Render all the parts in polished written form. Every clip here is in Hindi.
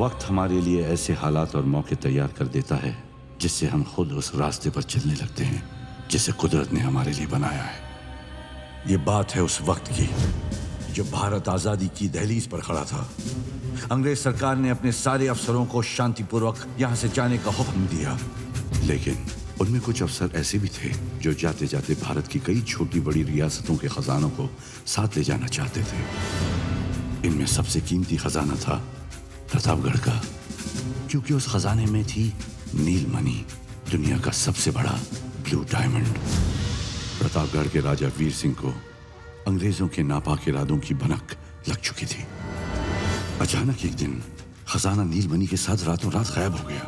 वक्त हमारे लिए ऐसे हालात और मौके तैयार कर देता है जिससे हम खुद उस रास्ते पर चलने लगते हैं जिसे कुदरत ने हमारे लिए बनाया है। ये बात है उस वक्त की जब भारत आजादी की दहलीज पर खड़ा था। अंग्रेज सरकार ने अपने सारे अफसरों को शांतिपूर्वक यहां से जाने का हुक्म दिया, लेकिन उनमें कुछ अफसर ऐसे भी थे जो जाते जाते भारत की कई छोटी बड़ी रियासतों के खजानों को साथ ले जाना चाहते थे। इनमें सबसे कीमती खजाना था प्रतापगढ़ का, क्योंकि उस खजाने में थी नीलमणि, दुनिया का सबसे बड़ा ब्लू डायमंड। प्रतापगढ़ के राजा वीर सिंह को अंग्रेजों के नापाक इरादों की भनक लग चुकी थी। अचानक एक दिन खजाना नीलमणि के साथ रातों रात गायब हो गया।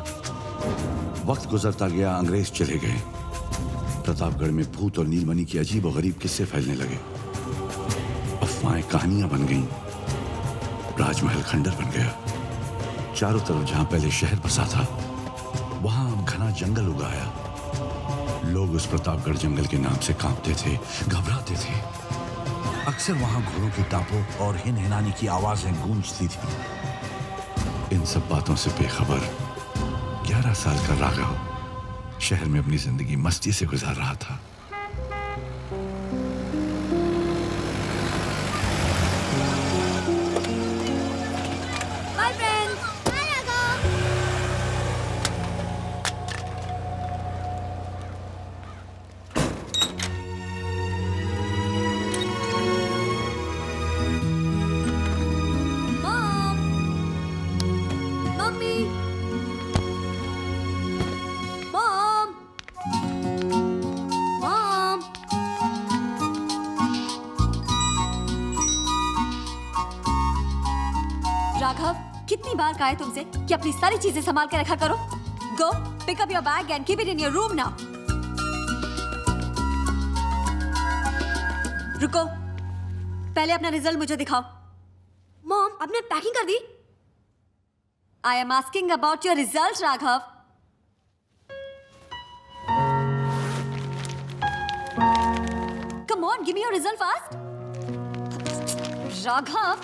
वक्त गुजरता गया, अंग्रेज चले गए। प्रतापगढ़ में भूत और नीलमणि के अजीब और गरीब किस्से फैलने लगे। अफवाहें कहानियां बन गईं। राजमहल खंडर बन गया। चारों तरफ जहां पहले शहर बसा था वहां अब घना जंगल उगाया। लोग उस प्रतापगढ़ जंगल के नाम से कांपते थे, घबराते थे। अक्सर वहां घोड़ों की टापों और हिनहिनाने की आवाजें गूंजती थी। इन सब बातों से बेखबर 11 साल का राघव शहर में अपनी जिंदगी मस्ती से गुजार रहा था। राघव, कितनी बार कहा है तुमसे कि अपनी सारी चीजें संभाल के रखा करो। Go pick up your bag and keep it in your room now. रुको, पहले अपना रिजल्ट मुझे दिखाओ। मॉम, आपने पैकिंग कर दी? I am asking about your result Raghav. Come on, give me your result fast. Raghav,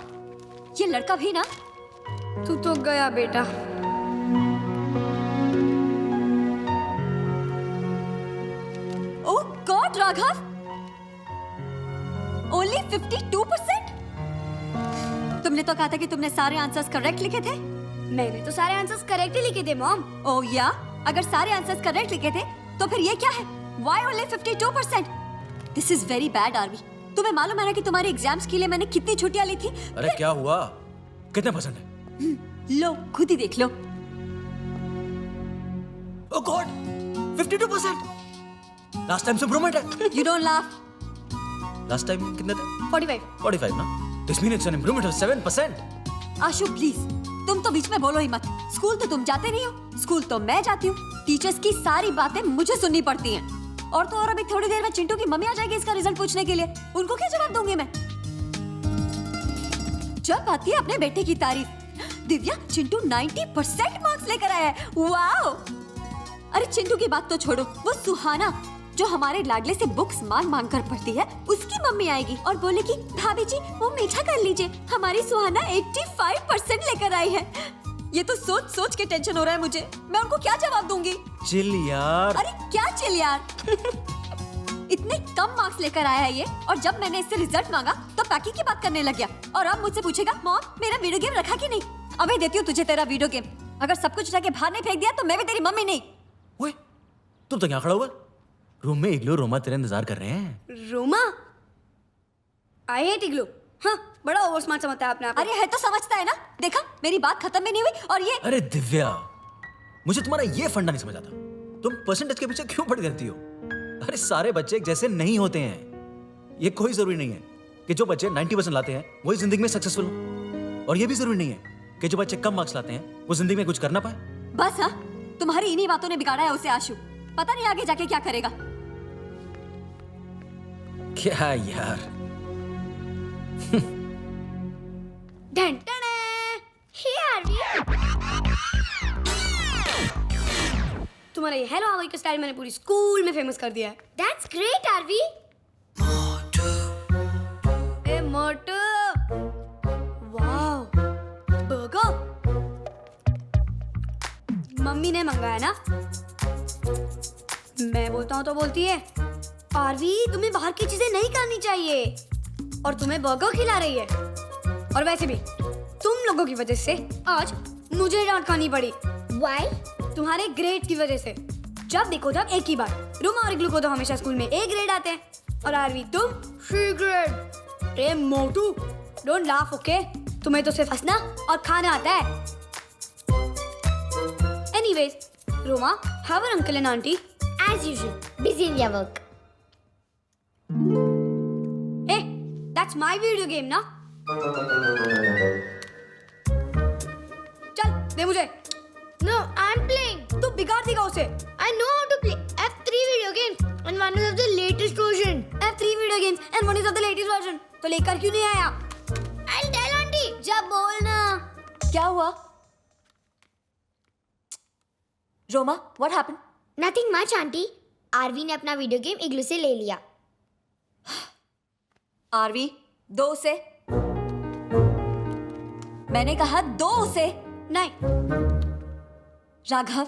ये लड़का भी ना। तू तो गया बेटा। Oh God Raghav, only 52%। तुमने तो कहा था कि तुमने सारे आंसर्स करेक्ट लिखे थे। मैंने तो सारे आंसर्स करेक्ट ही लिखे थे मॉम। ओह या, अगर सारे आंसर्स करेक्ट लिखे थे तो फिर ये क्या है? Why only 52%? This is very bad Aarvi. तुम्हें मालूम है ना कि तुम्हारे एग्जाम्स के लिए मैंने कितनी छुट्टियां ली थी? अरे क्या हुआ? कितने परसेंट है? लो खुद ही देख लो। ओह गॉड, 52%। लास्ट टाइम से इंप्रूवमेंट है। You don't laugh। Last time कितने थे? 45 ना? This means it's an improvement of 7%. Ashu please, तुम तो बीच में बोलो ही मत। स्कूल तो तुम जाते नहीं हो, स्कूल तो मैं जाती हूँ। टीचर्स की सारी बातें मुझे सुननी पड़ती हैं। और तो और अभी थोड़ी देर में चिंटू की मम्मी आ जाएगी इसका रिजल्ट पूछने के लिए। उनको क्या जवाब दूंगी मैं? जब आती है अपने बेटे की तारीफ, दिव्या चिंटू 90% मार्क्स लेकर आया है। वाओ! अरे चिंटू की बात तो छोड़ो, वो सुहाना जो हमारे लाडले से बुक्स मांग मांग कर पढ़ती है, उसकी मम्मी आएगी और बोलेगी भाभी जी वो मीठा कर लीजिए, हमारी सुहाना 85% लेकर आई है। ये तो सोच सोच के टेंशन हो रहा है मुझे। मैं उनको क्या जवाब दूंगी? चिल यार। अरे क्या चिल यार? इतने कम मार्क्स लेकर आया है ये, और जब मैंने इससे रिजल्ट मांगा तो पैकिंग की बात करने लग गया। और अब मुझसे पूछेगा मॉम मेरा वीडियो गेम रखा कि नहीं? अभी देती हूँ तुझे तेरा वीडियो गेम। अगर सब कुछ उठा के बाहर नहीं फेंक दिया तो मैं भी तेरी मम्मी नहीं। ओए, तुम तो यहाँ खड़ा हुआ? रूम में इग्लू रोमा तेरे इंतजार कर रहे हैं। रोमा? आई हेट इग्लू। हाँ, बड़ा ओवर स्मार्ट समझता है अपने आप को। अरे है तो समझता है ना। देखा मेरी बात खत्म भी नहीं हुई और ये। अरे दिव्या, मुझे तुम्हारा ये फंडा नहीं समझ आता। तुम परसेंटेज के पीछे क्यों पड़ी रहती हो? अरे सारे बच्चे एक जैसे नहीं होते हैं। ये कोई जरूरी नहीं है कि जो बच्चे 90% लाते हैं वही जिंदगी में सक्सेसफुल हो, और ये भी जरूरी नहीं है कि जो बच्चे कम मार्क्स लाते हैं वो जिंदगी में कुछ कर ना पाए। बस हाँ, तुम्हारी इन्हीं बातों ने बिगाड़ा है उसे आशु। पता नहीं आगे जाके क्या करेगा। क्या यार? Done done. तुम्हारा ये हेलो आरवी का स्टाइल मैंने पूरी स्कूल में फेमस कर दिया है। That's great Aarvi. ए मोटू, वाओ, बर्गर, मम्मी ने मंगाया ना। मैं बोलता हूँ तो बोलती है, आरवी तुम्हें बाहर की चीजें नहीं खानी चाहिए, और तुम्हें बर्गर खिला रही है। और वैसे भी तुम लोगों की वजह से आज मुझे डांट खानी पड़ी। Why? तुम्हारे ग्रेड की वजह से। जब देखो तब एक ही बात, रूमा और इग्लू को तो हमेशा स्कूल में ए ग्रेड आते हैं, और आरवी तुम सी ग्रेड। ए मोटू, डोंट लाफ ओके। तुम्हें तो सिर्फ हंसना और खाना आता है। Anyways, Roma, how are uncle and aunty? As usual, busy in their work. ए, दैट्स माय वीडियो गेम ना। चल दे मुझे। No, I'm playing. तू बिगाड़ देगा उसे। I know how to play. I have 3 video games and one is of the latest version. I have 3 video games and one is of the latest version. तो लेकर क्यों नहीं आया? I'll tell auntie. जब बोलना। क्या हुआ? Roma, what happened? Nothing much, auntie. Aarvi ने अपना वीडियो गेम इग्लू से ले लिया. आरवी, दो उसे। मैंने कहा दो उसे। नहीं। राघव,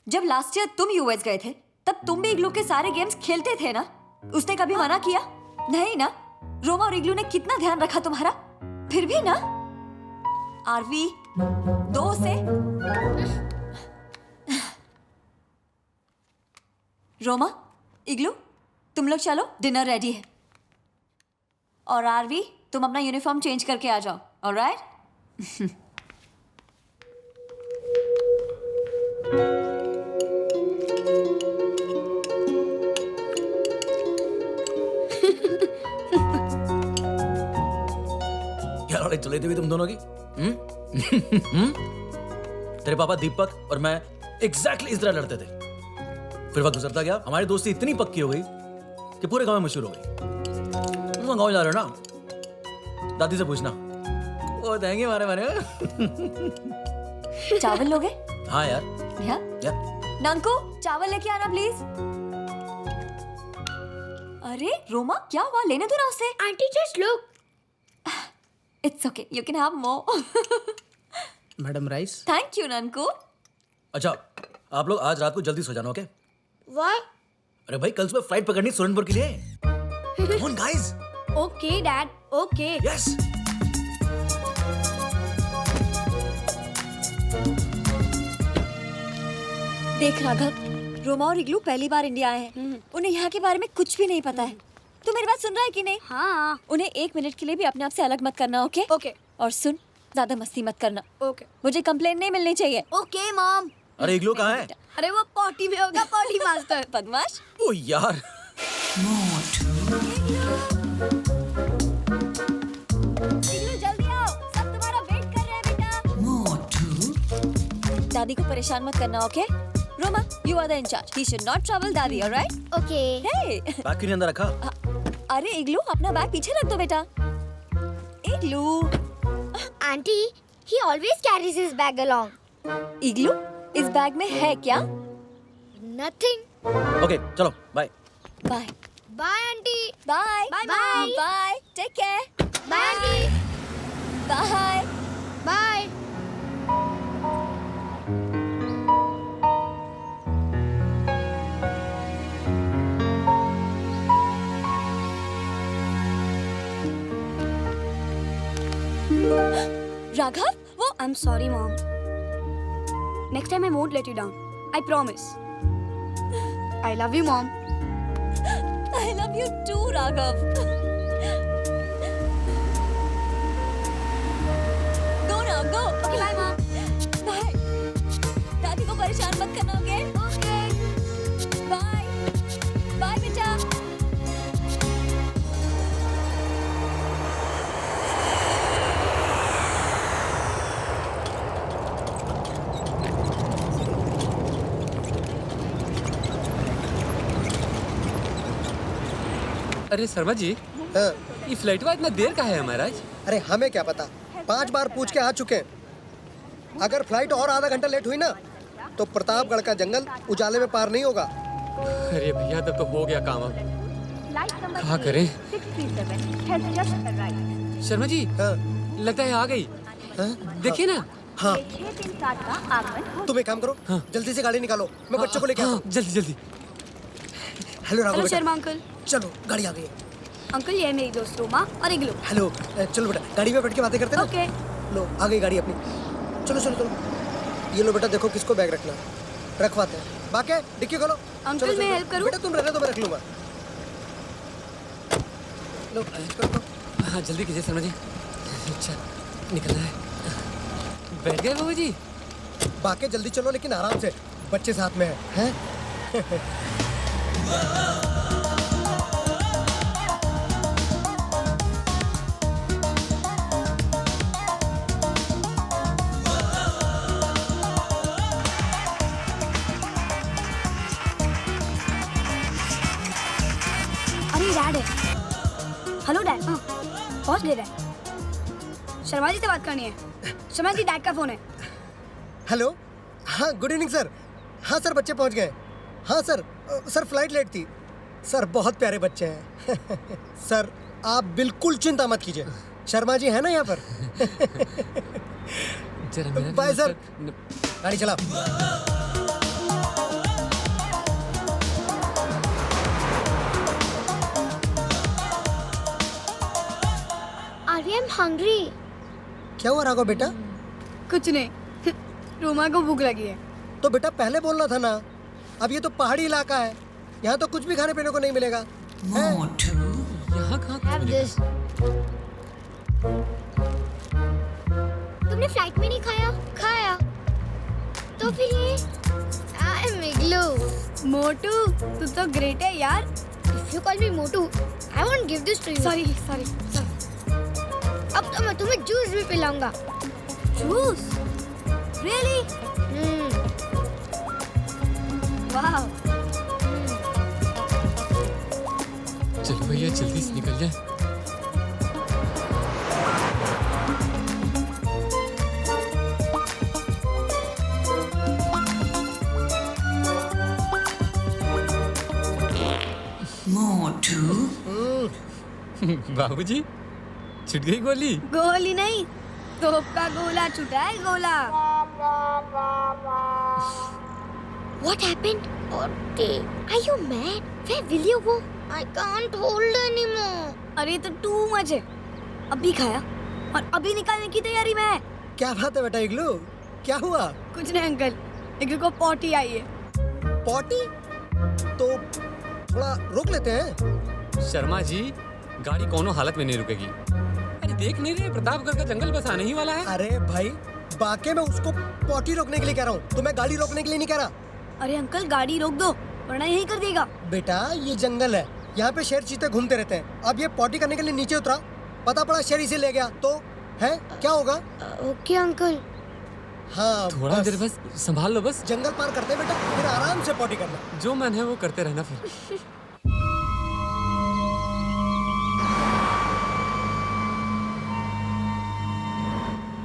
जब लास्ट ईयर तुम यूएस गए थे तब तुम भी इग्लू के सारे गेम्स खेलते थे ना? उसने कभी मना किया? नहीं ना? रोमा और इग्लू ने कितना ध्यान रखा तुम्हारा, फिर भी ना? आरवी, दो से। रोमा, इग्लू, तुम लोग चलो, डिनर रेडी है। और आरवी, तुम अपना यूनिफॉर्म चेंज करके आ जाओ, ऑलराइट? क्या लड़ाई चली थी भी तुम दोनों की? तेरे पापा दीपक और मैं एग्जैक्टली इस तरह लड़ते थे। फिर वक्त गुजरता गया, हमारी दोस्ती इतनी पक्की हो गई कि पूरे गांव में मशहूर हो गई। तुम गांव जा रहे हो ना? दादी से पूछना, वो देंगे मारे मारे। चावल लोगे? हाँ यार। या? नंकू, चावल लेके आना प्लीज। अरे रोमा, क्या हुआ? लेने दो ना उसे। Auntie, just look. It's okay, you can have more. Madam rice. Thank you Nanku. अच्छा, आप लोग आज रात को जल्दी सो जाना, ओके? Why? अरे भाई, कल सुबह फ्लाइट पकड़नी सुरनपुर के लिए। Come on guys. Okay dad, okay. Yes. देख राघव, रोमा और इग्लू पहली बार इंडिया आए हैं। उन्हें यहाँ के बारे में कुछ भी नहीं पता है। तू मेरी बात सुन रहा है कि नहीं? हाँ। उन्हें 1 मिनट के लिए भी अपने आप से अलग मत करना, ओके? ओके। और सुन, ज्यादा मस्ती मत करना। ओके। मुझे कंप्लेन नहीं मिलनी चाहिए। Okay mom. अरे इग्लू कहाँ है? अरे वो पॉटी में होगा, पॉटी मास्टर। बदमाश। ओ यार। इग्लू जल्दी आओ, सब तुम्हारा वेट कर रहे हैं बेटा। दादी को परेशान मत करना, okay? Roma, you are the in charge. He should not trouble daddy, alright? Okay. Hey. Bag क्यों नहीं अंदर रखा? अरे इग्लू, अपना बैग पीछे रख दो बेटा। इग्लू। Auntie, he always carries his bag along. इग्लू, इस बैग में है क्या? Nothing. ओके, चलो, bye. Bye. Bye, auntie. Bye. Bye, bye. Bye. Take care. Bye, auntie. Bye. Bye. Raghav, वो I'm sorry mom. Next time I won't let you down. I promise. I love you mom. I love you too, Raghav. Go now, go. Okay, bye mom. Bye. दादी को परेशान मत करना, ओके? Okay. बाय। बाय बेटा। अरे शर्मा जी, ये फ्लाइट में इतना देर का है महाराज? अरे हमें क्या पता, 5 बार पूछ के आ चुके हैं। अगर फ्लाइट और आधा घंटा लेट हुई ना तो प्रतापगढ़ का जंगल उजाले में पार नहीं होगा। अरे भैया, तब तो हो गया काम। अब क्या करें? शर्मा जी, हाँ, लगता है आ गई। देखिए ना। हाँ। 637 का आगमन हो तुम एक काम करो, जल्दी से गाड़ी निकालो, मैं बच्चों को लेके आता हूँ। जल्दी जल्दी। हेलो राघव हेलो बेटा। शर्मा अंकल। चलो गाड़ी आ गई है। अंकल ये है मेरी दोस्त रोमा और इग्लू। हेलो चलो बेटा, गाड़ी में बैठ के बातें करते हैं ना। ओके। लो आ गई गाड़ी अपनी। चलो चलो चलो। ये लो बेटा, देखो किसको बैग रखना है, रखवाते हैं। बाके डिक्की खोलो। अंकल, चलो, मैं चलो, हेल्प करूं? बेटा तुम रहने दो, मैं रख लूंगा। लो अरेंज करो तो। हाँ जल्दी कीजिए शर्मा जी। अच्छा निकलना है। बैठ गए बाबू जी? बाके जल्दी चलो लेकिन आराम से, बच्चे साथ में हैं। अरे डैड है। Hello dad. पहुंच गए डैड। शर्मा जी से बात करनी है। शर्मा जी डैड का फोन है। हेलो, हाँ गुड इवनिंग सर। हाँ सर, बच्चे पहुंच गए। हाँ सर, सर फ्लाइट लेट थी। सर बहुत प्यारे बच्चे हैं। सर आप बिल्कुल चिंता मत कीजिए, शर्मा जी है ना यहाँ पर। जरा मेरा भी बाय सर। मतलब- गाड़ी चला। Arya, I'm hungry. क्या हुआ राघव बेटा? कुछ नहीं। रोमा को भूख लगी है। तो बेटा पहले बोलना था ना। अब ये तो पहाड़ी इलाका है, यहाँ तो कुछ भी खाने पीने को नहीं मिलेगा। हैं? यहाँ कहाँ कुछ Have मिलेगा? this. तुमने फ्लाइट में नहीं खाया? खाया। तो फिर ये I'm Igloo. मोटू तू तो ग्रेट है यार। If you call me Motu, I won't give this to you. Sorry sorry. अब तो मैं तुम्हें जूस भी पिलाऊंगा। जूस? रियली? वाह। चलो भैया जल्दी से निकल जाए। बाबूजी छूट गई गोली। गोली नहीं, तोप का गोला छुटा है गोला। What happened? Okay. Are you mad? Where will you go? I can't hold anymore. अरे तो टू मच है। अभी खाया और अभी निकालने की तैयारी में है। क्या बात है बेटा इग्लू, क्या हुआ? कुछ नहीं अंकल, इग्लू को पॉटी आई है। पॉटी? तो थोड़ा रोक लेते हैं। शर्मा जी गाड़ी कोनो हालत में नहीं रुकेगी। अरे देख नहीं रहे प्रतापगढ़ का जंगल बस आने ही वाला है। अरे भाई बाके मैं उसको पॉटी रोकने के लिए कह रहा हूँ, तो मैं गाड़ी रोकने के लिए नहीं कह रहा। अरे अंकल गाड़ी रोक दो वरना यही कर देगा। बेटा ये जंगल है, यहाँ पे शेर चीते घूमते रहते हैं। अब ये पॉटी करने के लिए नीचे उतरा, पता पड़ा शेर इसे ले गया तो है क्या होगा? Okay, uncle. हाँ थोड़ा देर बस संभाल लो बस। जंगल पार करते हैं बेटा, फिर आराम से पॉटी करना। जो मन है वो करते रहना फिर।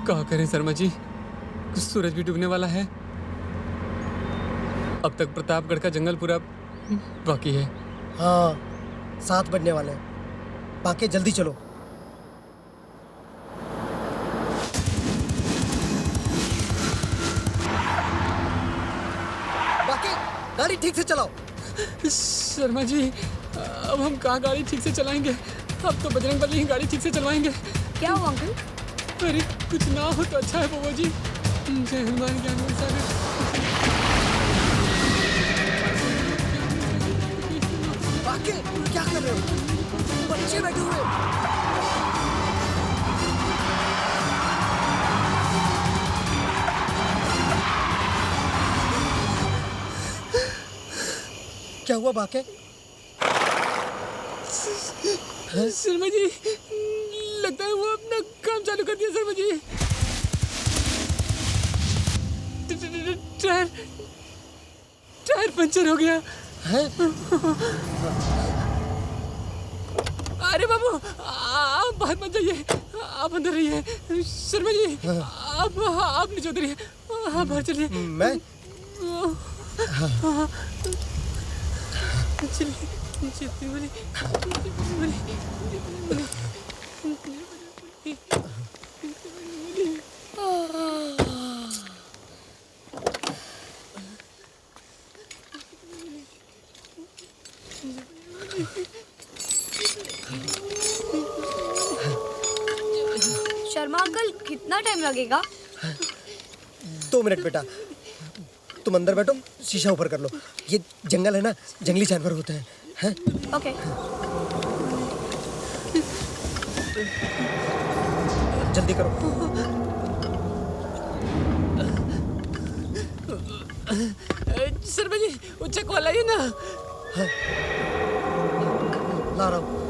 क्या करें शर्मा जी, सूरज भी डूबने वाला है। अब तक प्रतापगढ़ का जंगल पूरा बाकी है। हाँ 7 बजने वाले हैं, बाकी जल्दी चलो। बाकी गाड़ी ठीक से चलाओ। शर्मा जी अब हम कहाँ गाड़ी ठीक से चलाएंगे? अब तो बजरंग बली ही गाड़ी ठीक से चलवाएंगे। क्या हुआ अंकल? अरे कुछ ना हो तो अच्छा है बाबू जी। जय हनुमान ज्ञान गुण सागर। बाकी क्या कर रहे हो? बच्चे बैठे हुए हैं। क्या हुआ बाके? शर्मा जी लगता है वो अपना काम चालू कर दिया। Sharma ji tyre tyre puncture हो गया। हैं? अरे बाबू आप बाहर मत जाइए, आप अंदर रहिए। शर्मा जी आप नीचे उतरिए, आप बाहर चलिए। मैं चलिए शर्मा अंकल कितना टाइम लगेगा? 2 मिनट बेटा, तुम अंदर बैठो, शीशा ऊपर कर लो। ये जंगल है ना, जंगली जानवर होते हैं। ओके। जल्दी करो। शर्मा जी वो चेक वाला है ना? ला रहा हूँ।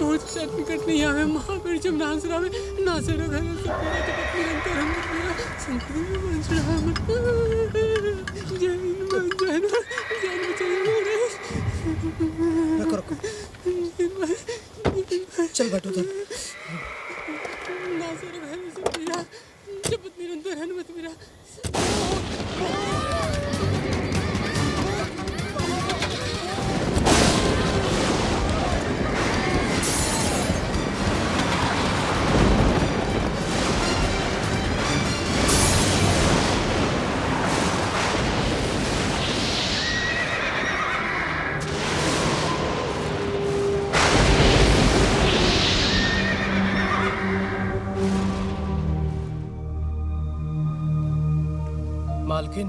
बहुत निकट नहीं आवे महावीर जब नाच रहा है नाच रहा है सब निरंतर हम मेरा संस्कृत में बन रहा है जैन बन जाना जैन बचाइए रखो रखो, चल बैठो तुम। नाच रहा है सब मेरा जब निरंतर हनुमत मेरा मालकिन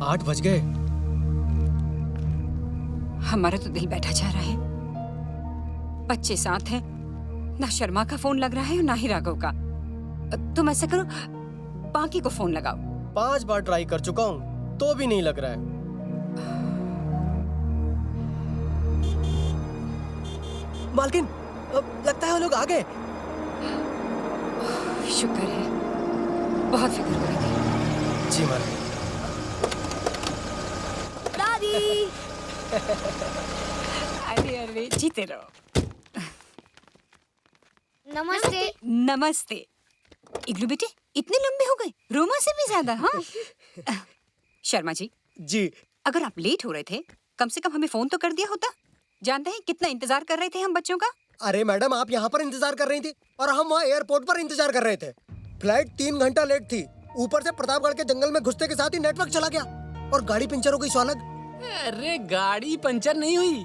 8 बज गए। हमारा तो दिल बैठा जा रहा है। बच्चे साथ हैं, ना शर्मा का फोन लग रहा है और ना ही राघव का। तुम ऐसा करो, बाकी को फोन लगाओ। 5 बार ट्राई कर चुका हूँ तो भी नहीं लग रहा है। मालकिन लगता है वो लोग आ गए। शुक्र है, बहुत फिक्र हो रही थी। जी मालकिन। दादी। अरे अरे जीते रहो। नमस्ते। नमस्ते। इग्लू बेटे इतने लंबे हो गए, रोमा से भी ज्यादा। हाँ शर्मा जी, जी अगर आप लेट हो रहे थे कम से कम हमें फोन तो कर दिया होता। जानते हैं कितना इंतजार कर रहे थे हम बच्चों का। अरे मैडम, आप यहाँ पर इंतजार कर रही थी और हम वहाँ एयरपोर्ट पर इंतजार कर रहे थे। फ्लाइट 3 घंटा लेट थी। ऊपर से प्रतापगढ़ के जंगल में घुसते के साथ ही नेटवर्क चला गया और गाड़ी पंचर हो गई। स्वालग अरे गाड़ी पंचर नहीं हुई,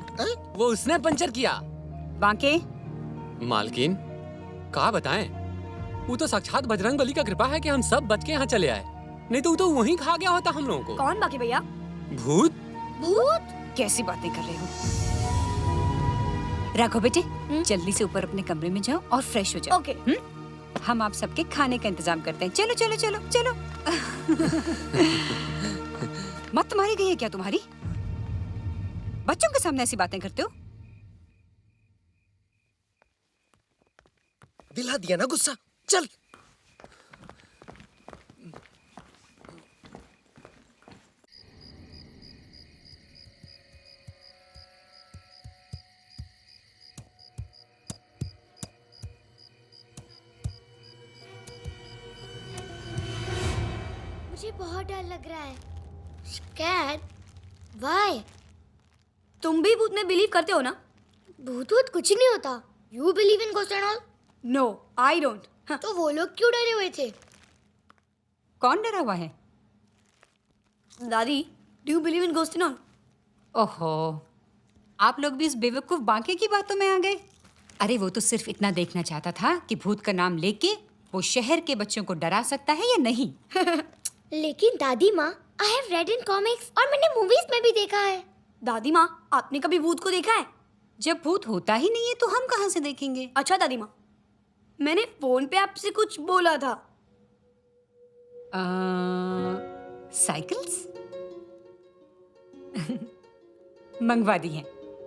वो उसने पंचर किया। बांके मालकिन का बताएं, वो तो साक्षात बजरंग बली का कृपा है कि हम सब बच के यहाँ चले आए, नहीं तो वो तो वहीं खा गया होता हम लोगों को। कौन बाकी भैया? भूत। भूत? कैसी बातें कर रहे हो? राघव बेटे जल्दी से ऊपर अपने कमरे में जाओ और फ्रेश हो जाओ। ओके। हम आप सबके खाने का इंतजाम करते हैं। चलो चलो चलो चलो। मत तुम्हारी गई है क्या तुम्हारी? बच्चों के सामने ऐसी बातें करते हो? दिला दिया ना गुस्सा। चल मुझे बहुत डर लग रहा है। Scared? Why? तुम भी भूत में बिलीव करते हो ना? भूत वूत कुछ नहीं होता। You believe in ghost and all? No I don't. तो वो लोग क्यों डरे हुए थे? कौन डरा हुआ है? दादी, do you believe in ghost and all? ओहो, आप लोग भी इस बेवकूफ बांके की बातों में आ गए। अरे वो तो सिर्फ इतना देखना चाहता था कि भूत का नाम लेके वो शहर के बच्चों को डरा सकता है या नहीं। लेकिन दादी माँ, I have read in comics और मैंने मूवीज में भी देखा है। दादी माँ, आपने कभी भूत को देखा है? जब भूत होता ही नहीं है तो हम कहाँ से देखेंगे? अच्छा दादी माँ, मैंने फोन पे आपसे कुछ बोला था। साइकिल्स मंगवा दी हैं,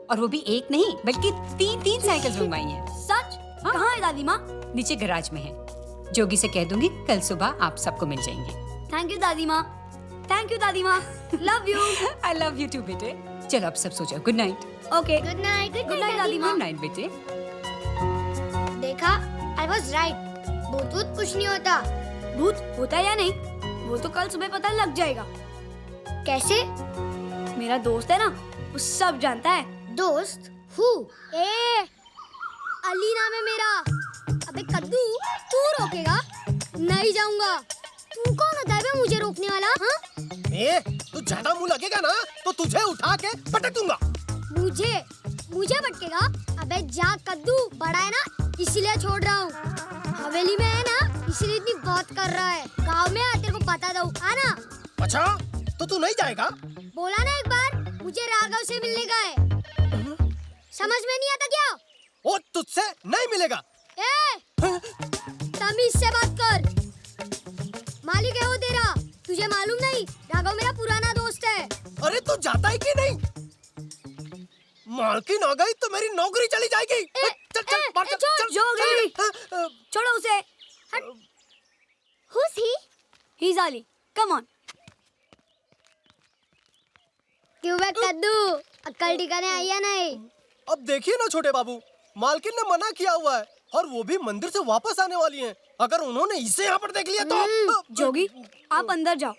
और वो भी एक नहीं बल्कि 3 साइकिल्स मंगवाई हैं। सच? हाँ। कहाँ है दादी माँ? नीचे गैराज में है। जोगी से कह दूंगी कल सुबह आप सबको मिल जाएंगे। थैंक यू दादी माँ। थैंक यू दादी माँ। Love you. I love you too बेटे। चलो अब सब सो जाओ। Good night. Okay. Good night. Good night दादी माँ। गुड नाइट बेटे। देखा, I was right. भूत वूत कुछ नहीं होता। भूत होता है या नहीं वो तो कल सुबह पता लग जाएगा। कैसे? मेरा दोस्त है ना, वो सब जानता है। दोस्त? Who? अली नाम है मेरा। अबे कद्दू, तू रोकेगा? नहीं जाऊंगा। तू कौन होता है बे मुझे रोकने वाला? हाँ? तू ज्यादा मुंह लगेगा ना तो तुझे उठा के पटक दूंगा। मुझे भटकेगा? अबे जा कद्दू, बड़ा है ना इसीलिए छोड़ रहा हूँ। हवेली में है ना इसलिए इतनी बात कर रहा है। गाँव में आ तेरे को बता दो, आना। अच्छा तो तू नहीं जाएगा? बोला ना एक बार, मुझे राघव से मिलने का है। समझ में नहीं आता क्या? वो तुझसे नहीं मिलेगा। तमीज से बात कर। मालिक है वो तेरा, तुझे मालूम नहीं? राघव मेरा पुराना दोस्त है। अरे तू जाता है कि नहीं? मालकिन आ गई तो मेरी नौकरी चली जाएगी। चल बाहर चल। छोड़ो उसे। Who's he? He's Ali. Come on. क्यों बे कद्दू, अक्कल ठिकाने आई है नहीं? अब देखिए ना छोटे बाबू, मालकिन ने मना किया हुआ है और वो भी मंदिर से वापस आने वाली हैं। अगर उन्होंने इसे यहाँ पर देख लिया तो जोगी, आप अंदर जाओ।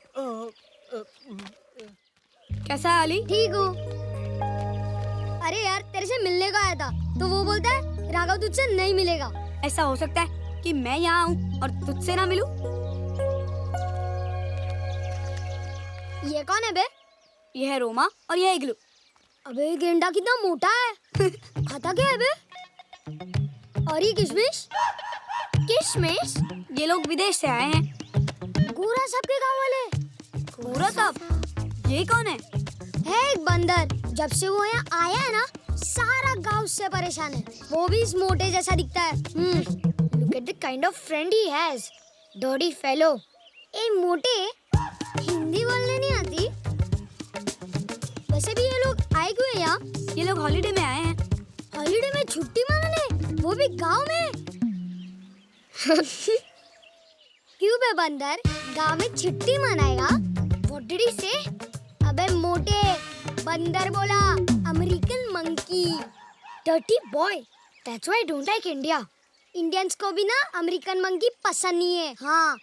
कैसा है अली? ठीक हूँ। अरे यार तेरे से मिलने को आया था तो वो बोलता है राघव तुझसे नहीं मिलेगा। ऐसा हो सकता है कि मैं यहाँ आऊँ और तुझसे ना मिलूं? ये कौन है बे? ये है रोमा और ये है इग्लू। अबे गेंडा कितना मोटा है। खाता क्या है बे? और ये किशमिश? किशमिश? ये लोग विदेश से आए हैं। गोरा साहब के गाँव वाले? गोरा साहब? ये कौन है? है एक बंदर। जब से वो यहाँ आया है ना सारा गांव से परेशान है। वो भी इस मोटे जैसा दिखता है। Look at the kind of friend he has. Dirty fellow. ए मोटे, हिंदी बोलने नहीं आती? वैसे भी ये लोग आए क्यों हैं यहाँ? ये लोग हॉलिडे में आए हैं। हॉलिडे में छुट्टी मनाने? वो भी गांव में? क्यों बे बंदर, गांव में छुट्टी मनाएगा? What did he say? अबे मोटे, बंदर बोला, American monkey. Dirty boy, that's why I don't like India. Indians को भी ना अमेरिकन मंकी पसंद नहीं है। हाँ,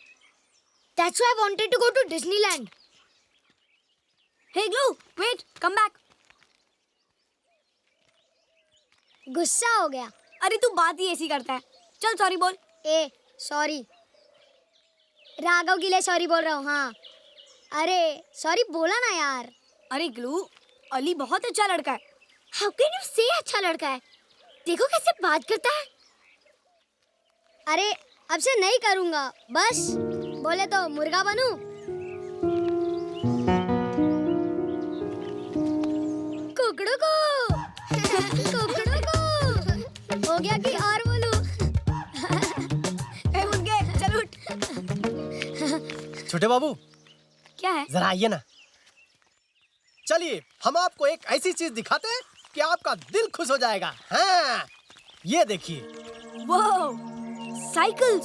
that's why I wanted to go to Disneyland. Hey Glue, wait, come back. गुस्सा हो गया? अरे तू बात ही ऐसी करता है। चल सॉरी बोल। ए सॉरी, राघव के लिए सॉरी बोल रहा हूँ। हाँ अरे सॉरी बोला ना यार। अरे ग्लू, अली बहुत अच्छा लड़का है। How can you say अच्छा लड़का है? देखो कैसे बात करता है। अरे अब से नहीं करूँगा, बस बोले तो मुर्गा बनूं। कुकड़ू को कुकड़ू को हो गया कि और बोलूं? ए उठ गए, चल उठ। छोटे बाबू क्या है? जरा आइए ना। चलिए हम आपको एक ऐसी चीज दिखाते हैं कि आपका दिल खुश हो जाएगा। हाँ ये देखिए। वो साइकिल्स।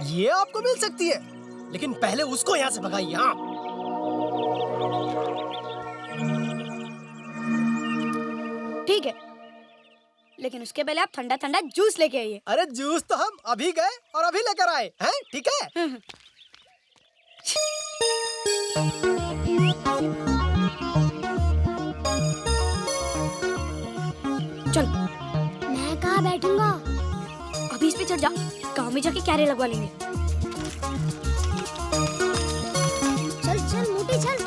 ये आपको मिल सकती है, लेकिन पहले उसको यहाँ से भगाइए। हाँ ठीक है, लेकिन उसके पहले आप ठंडा ठंडा जूस लेके आइए। अरे जूस तो हम अभी गए और अभी लेकर आए हैं। ठीक है। चल मैं कहाँ बैठूंगा? अभी इस पे चढ़ जा, गाँव में जाके क्यारे लगवा लेंगे। चल चल मोटे चल।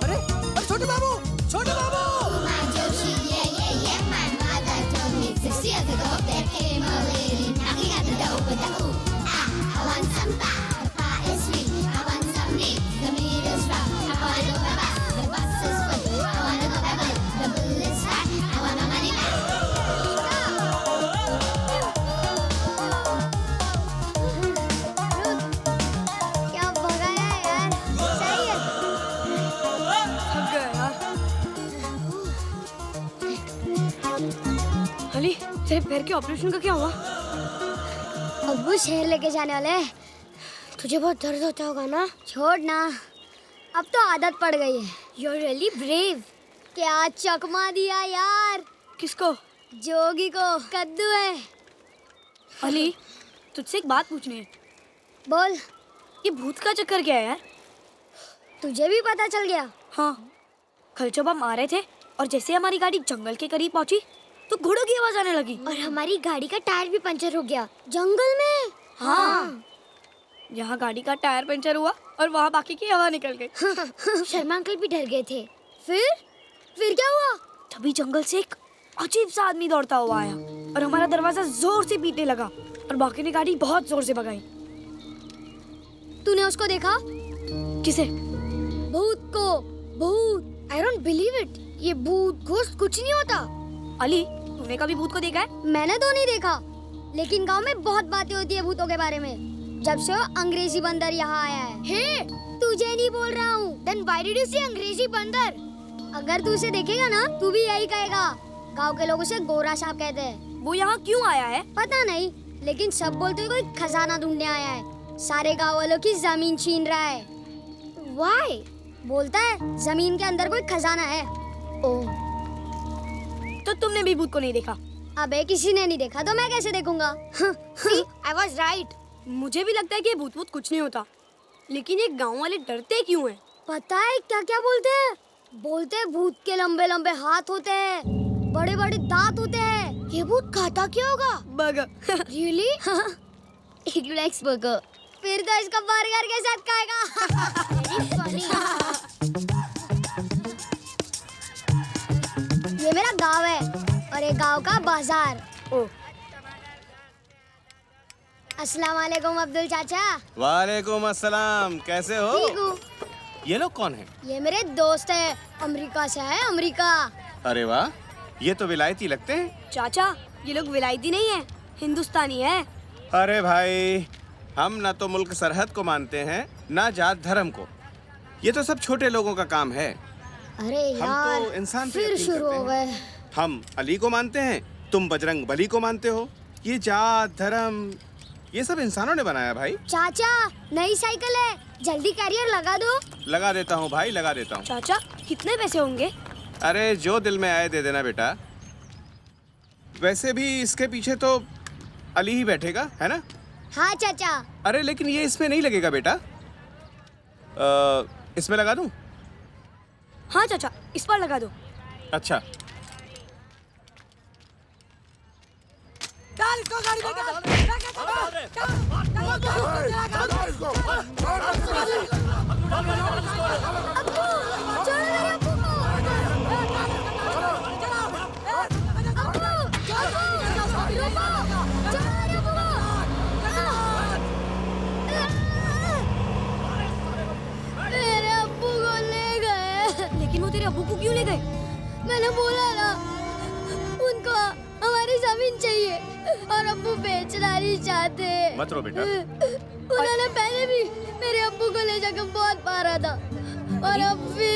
अरे अरे छोटे बाबू, छोटे बाबू। क्या भगाया यार, सही है। थक गया यार। अली, तेरे पैर के ऑपरेशन का क्या हुआ? अब्बू शहर लेके जाने वाले हैं। तुझे बहुत दर्द होता होगा ना? छोड़ ना, अब तो आदत पड़ गई है। You're really brave. क्या चकमा दिया यार। किसको? जोगी को। कद्दू है। अली, तुझसे एक बात पूछनी है। बोल। ये भूत का चक्कर क्या है यार? तुझे भी पता चल गया? हाँ, कल जब हम आ रहे थे और जैसे हमारी गाड़ी जंगल के करीब पहुंची तो घोड़ों की आवाज आने लगी। और हमारी गाड़ी का टायर भी पंचर हो गया जंगल में। हाँ, यहाँ गाड़ी का टायर पंचर हुआ और वहाँ बाकी की हवा निकल गई। शर्मा अंकल भी डर गए थे। फिर क्या हुआ? तभी जंगल से एक अजीब सा आदमी दौड़ता हुआ आया और हमारा दरवाजा जोर से पीटने लगा और बाकी ने गाड़ी बहुत जोर से भगाई। तूने उसको देखा? किसे? भूत को। भूत। I don't believe it. ये भूत घोस्ट कुछ नहीं होता। अली, तूने कभी भूत को देखा है? मैंने तो नहीं देखा, लेकिन गांव में बहुत बातें होती है भूतों के बारे में, जब से वो अंग्रेजी बंदर यहाँ आया है। हे, तुझे नहीं बोल रहा हूँ। Then why did you say अंग्रेजी बंदर? अगर तू उसे देखेगा ना, तू भी यही कहेगा। गांव के लोग उसे गोरा सांप कहते हैं। वो यहाँ क्यों आया है? पता नहीं, लेकिन सब बोलते हैं कोई खजाना ढूंढने आया है। सारे गांव वालों की जमीन छीन रहा है। Why? बोलता है जमीन के अंदर कोई खजाना है। ओह, तो तुमने भी भूत को नहीं देखा? अबे किसी ने नहीं देखा तो मैं कैसे देखूंगा? See, I was right. मुझे भी लगता है कि भूत भूत कुछ नहीं होता, लेकिन ये गांव वाले डरते क्यों हैं? पता है क्या क्या बोलते हैं? बोलते हैं भूत के लंबे लंबे हाथ होते हैं, बड़े बड़े दांत होते हैं। ये भूत खाता क्या होगा? Burger. Really? He likes burger. फिर तो इसका बर्गर के साथ खाएगा। Very funny. ये मेरा गांव है और ये गांव का बाजार। ओह, अस्सलाम वालेकुम अब्दुल चाचा। वालेकुम अस्सलाम, कैसे हो? ठीक हूँ। ये लोग कौन हैं? ये मेरे दोस्त है, अमेरिका से है। अमेरिका। अरे वाह, ये तो विलायती लगते हैं। चाचा, ये लोग विलायती नहीं है, हिंदुस्तानी है। अरे भाई, हम ना तो मुल्क सरहद को मानते हैं, ना जात धर्म को। ये तो सब छोटे लोगों का काम है। अरे हम यार, तो इंसान पे फिर यकीन शुरू करते हो हैं। गए। हम अली को मानते हैं, तुम बजरंग बली को मानते हो। ये जात धर्म, ये सब इंसानों ने बनाया भाई। चाचा, नई साइकिल है, जल्दी कैरियर लगा दो। लगा देता हूँ भाई, लगा देता हूँ। चाचा, कितने पैसे होंगे? अरे जो दिल में आए दे देना बेटा। वैसे भी इसके पीछे तो अली ही बैठेगा, है ना? हाँ चाचा। अरे लेकिन ये इसमें नहीं लगेगा बेटा। इसमें लगा दूं? हाँ चाचा, इस पर लगा दो। अच्छा। मेरे अब्बू को ले गए। लेकिन वो तेरे अब्बू को क्यों ले गए? मैंने बोला ना, उनको हमारी जमीन चाहिए और अब्बू बेचना नहीं चाहते। मत रो बेटा। उन्होंने पहले भी मेरे अब्बू को ले जाकर बहुत मारा था और अब भी।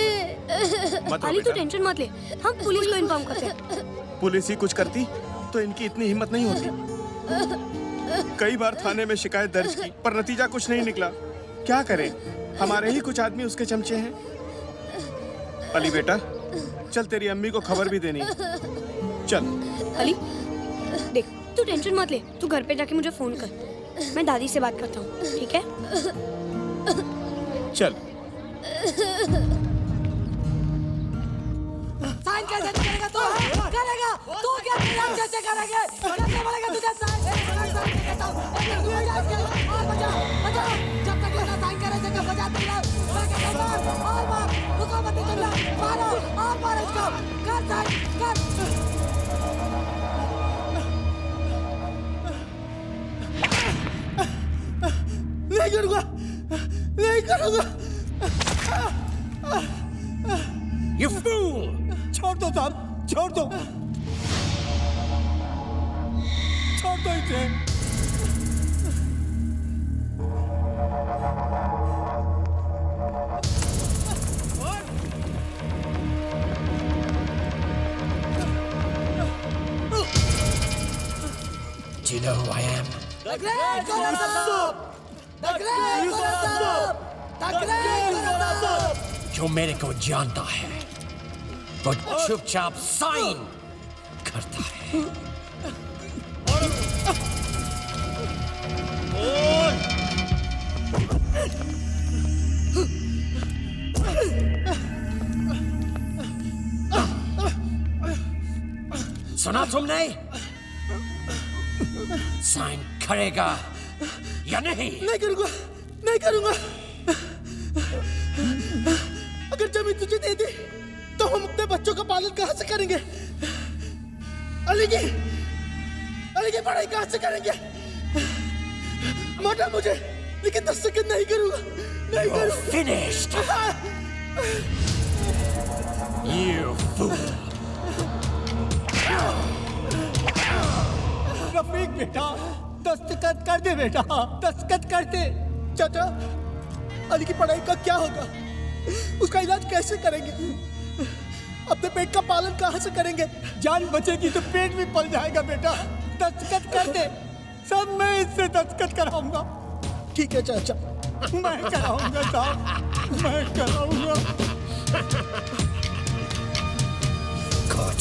मत रो अली, तू बेटा। टेंशन मत ले, हम पुलिस को इन्फॉर्म करते हैं। पुलिस ही कुछ करती तो इनकी इतनी हिम्मत नहीं होती। कई बार थाने में शिकायत दर्ज की पर नतीजा कुछ नहीं निकला। क्या करें, हमारे ही कुछ आदमी उसके चमचे हैं। अली बेटा, चल तेरी अम्मी को खबर भी देनी है। चल। अली, देख, तू टेंशन मत ले, तू घर पे जाके मुझे फोन कर, मैं दादी से बात करता हूँ, ठीक है? चल। साइन कैसे करेगा तू? करेगा तू? क्या साइन कैसे करेगा? कैसे बोलेगा तुझे साइन? कहता हूँ और बचा बचा, जब तक ये ना साइन करे जगह बजाते रहो। मैं कहता हूँ और मार, रुको मत चलना, मारो और मारो इसको, कर साइन कर। नहीं करूँगा, नहीं करूँगा। You fool! छोड़ दो साहब, छोड़ दो, छोड़ दो इसे। Do you know who I am? The Great Gorasop! The Great Gorasop! The Great Gorasop! जो मेरे को जानता है वो चुपचाप साइन करता है। सुना तुमने? साइन करेगा या नहीं? नहीं करूंगा, नहीं करूंगा। अगर जमीन तुझे दे दी तो हम अपने बच्चों का पालन कहां से करेंगे? अली की पढ़ाई कहां से करेंगे? मोटा मुझे, लेकिन 10 सेकंड नहीं करूंगा, नहीं करूंगा। Finished. You fool. रफीक बेटा, दस्तखत कर दे बेटा, दस्तखत कर दे। चाचा, अली की पढ़ाई का क्या होगा? उसका इलाज कैसे करेंगे? अपने पेट का पालन कहां से करेंगे? जान बचेगी तो पेट भी पल जाएगा बेटा। दस्तखत कर दे, सब मैं इससे दस्तखत कराऊंगा। ठीक है चाचा, मैं कराऊंगा साहब, मैं कराऊंगा। Good.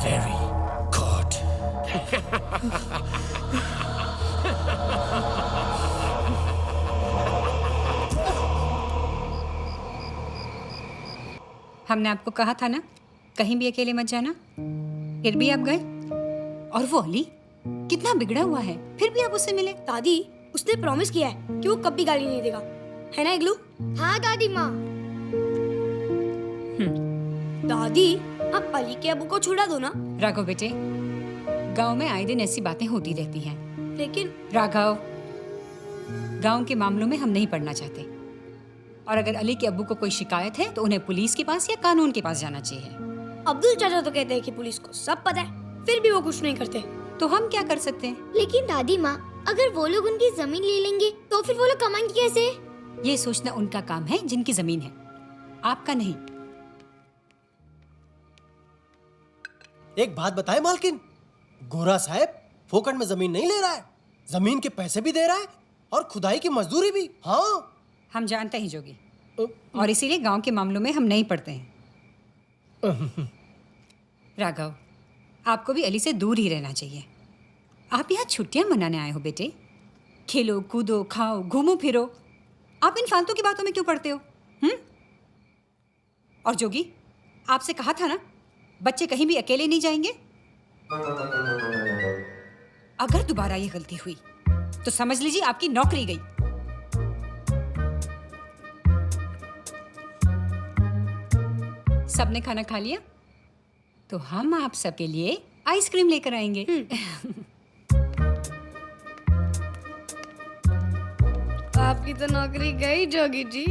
Very good. हमने आपको कहा था ना, कहीं भी अकेले मत जाना। फिर भी आप गए। और वो अली कितना बिगड़ा हुआ है, फिर भी आप उससे मिले। दादी, उसने प्रॉमिस किया है कि वो कभी गाली नहीं देगा, है ना इग्लू? हाँ दादी माँ। दादी, आप अली के अबू को छुड़ा दो ना। राघव बेटे, गांव में आए दिन ऐसी बातें होती रहती हैं। लेकिन राघव, गांव के मामलों में हम नहीं पड़ना चाहते। और अगर अली के अब्बू को कोई शिकायत है तो उन्हें पुलिस के पास या कानून के पास जाना चाहिए। अब्दुल चाचा तो कहते हैं कि पुलिस को सब पता है, फिर भी वो कुछ नहीं करते। तो हम क्या कर सकते हैं? लेकिन दादी माँ, अगर वो लोग उनकी जमीन ले लेंगे तो फिर वो लोग कमाएंगे कैसे? ये सोचना उनका काम है जिनकी जमीन है, आपका नहीं। एक बात बताए मालकिन, गोरा साहब फोकट में जमीन नहीं ले रहा है, जमीन के पैसे भी दे रहा है और खुदाई की मजदूरी भी। हाँ, हम जानते हैं जोगी, और इसीलिए गांव के मामलों में हम नहीं पड़ते हैं। राघव, आपको भी अली से दूर ही रहना चाहिए। आप यहाँ छुट्टियां मनाने आए हो बेटे। खेलो कूदो, खाओ, घूमो फिरो। आप इन फालतू की बातों में क्यों पड़ते हो? और जोगी, आपसे कहा था ना, बच्चे कहीं भी अकेले नहीं जाएंगे। अगर दोबारा ये गलती हुई तो समझ लीजिए आपकी नौकरी गई। सबने खाना खा लिया तो हम आप सबके लिए आइसक्रीम लेकर आएंगे। आपकी तो नौकरी गई Jogi ji.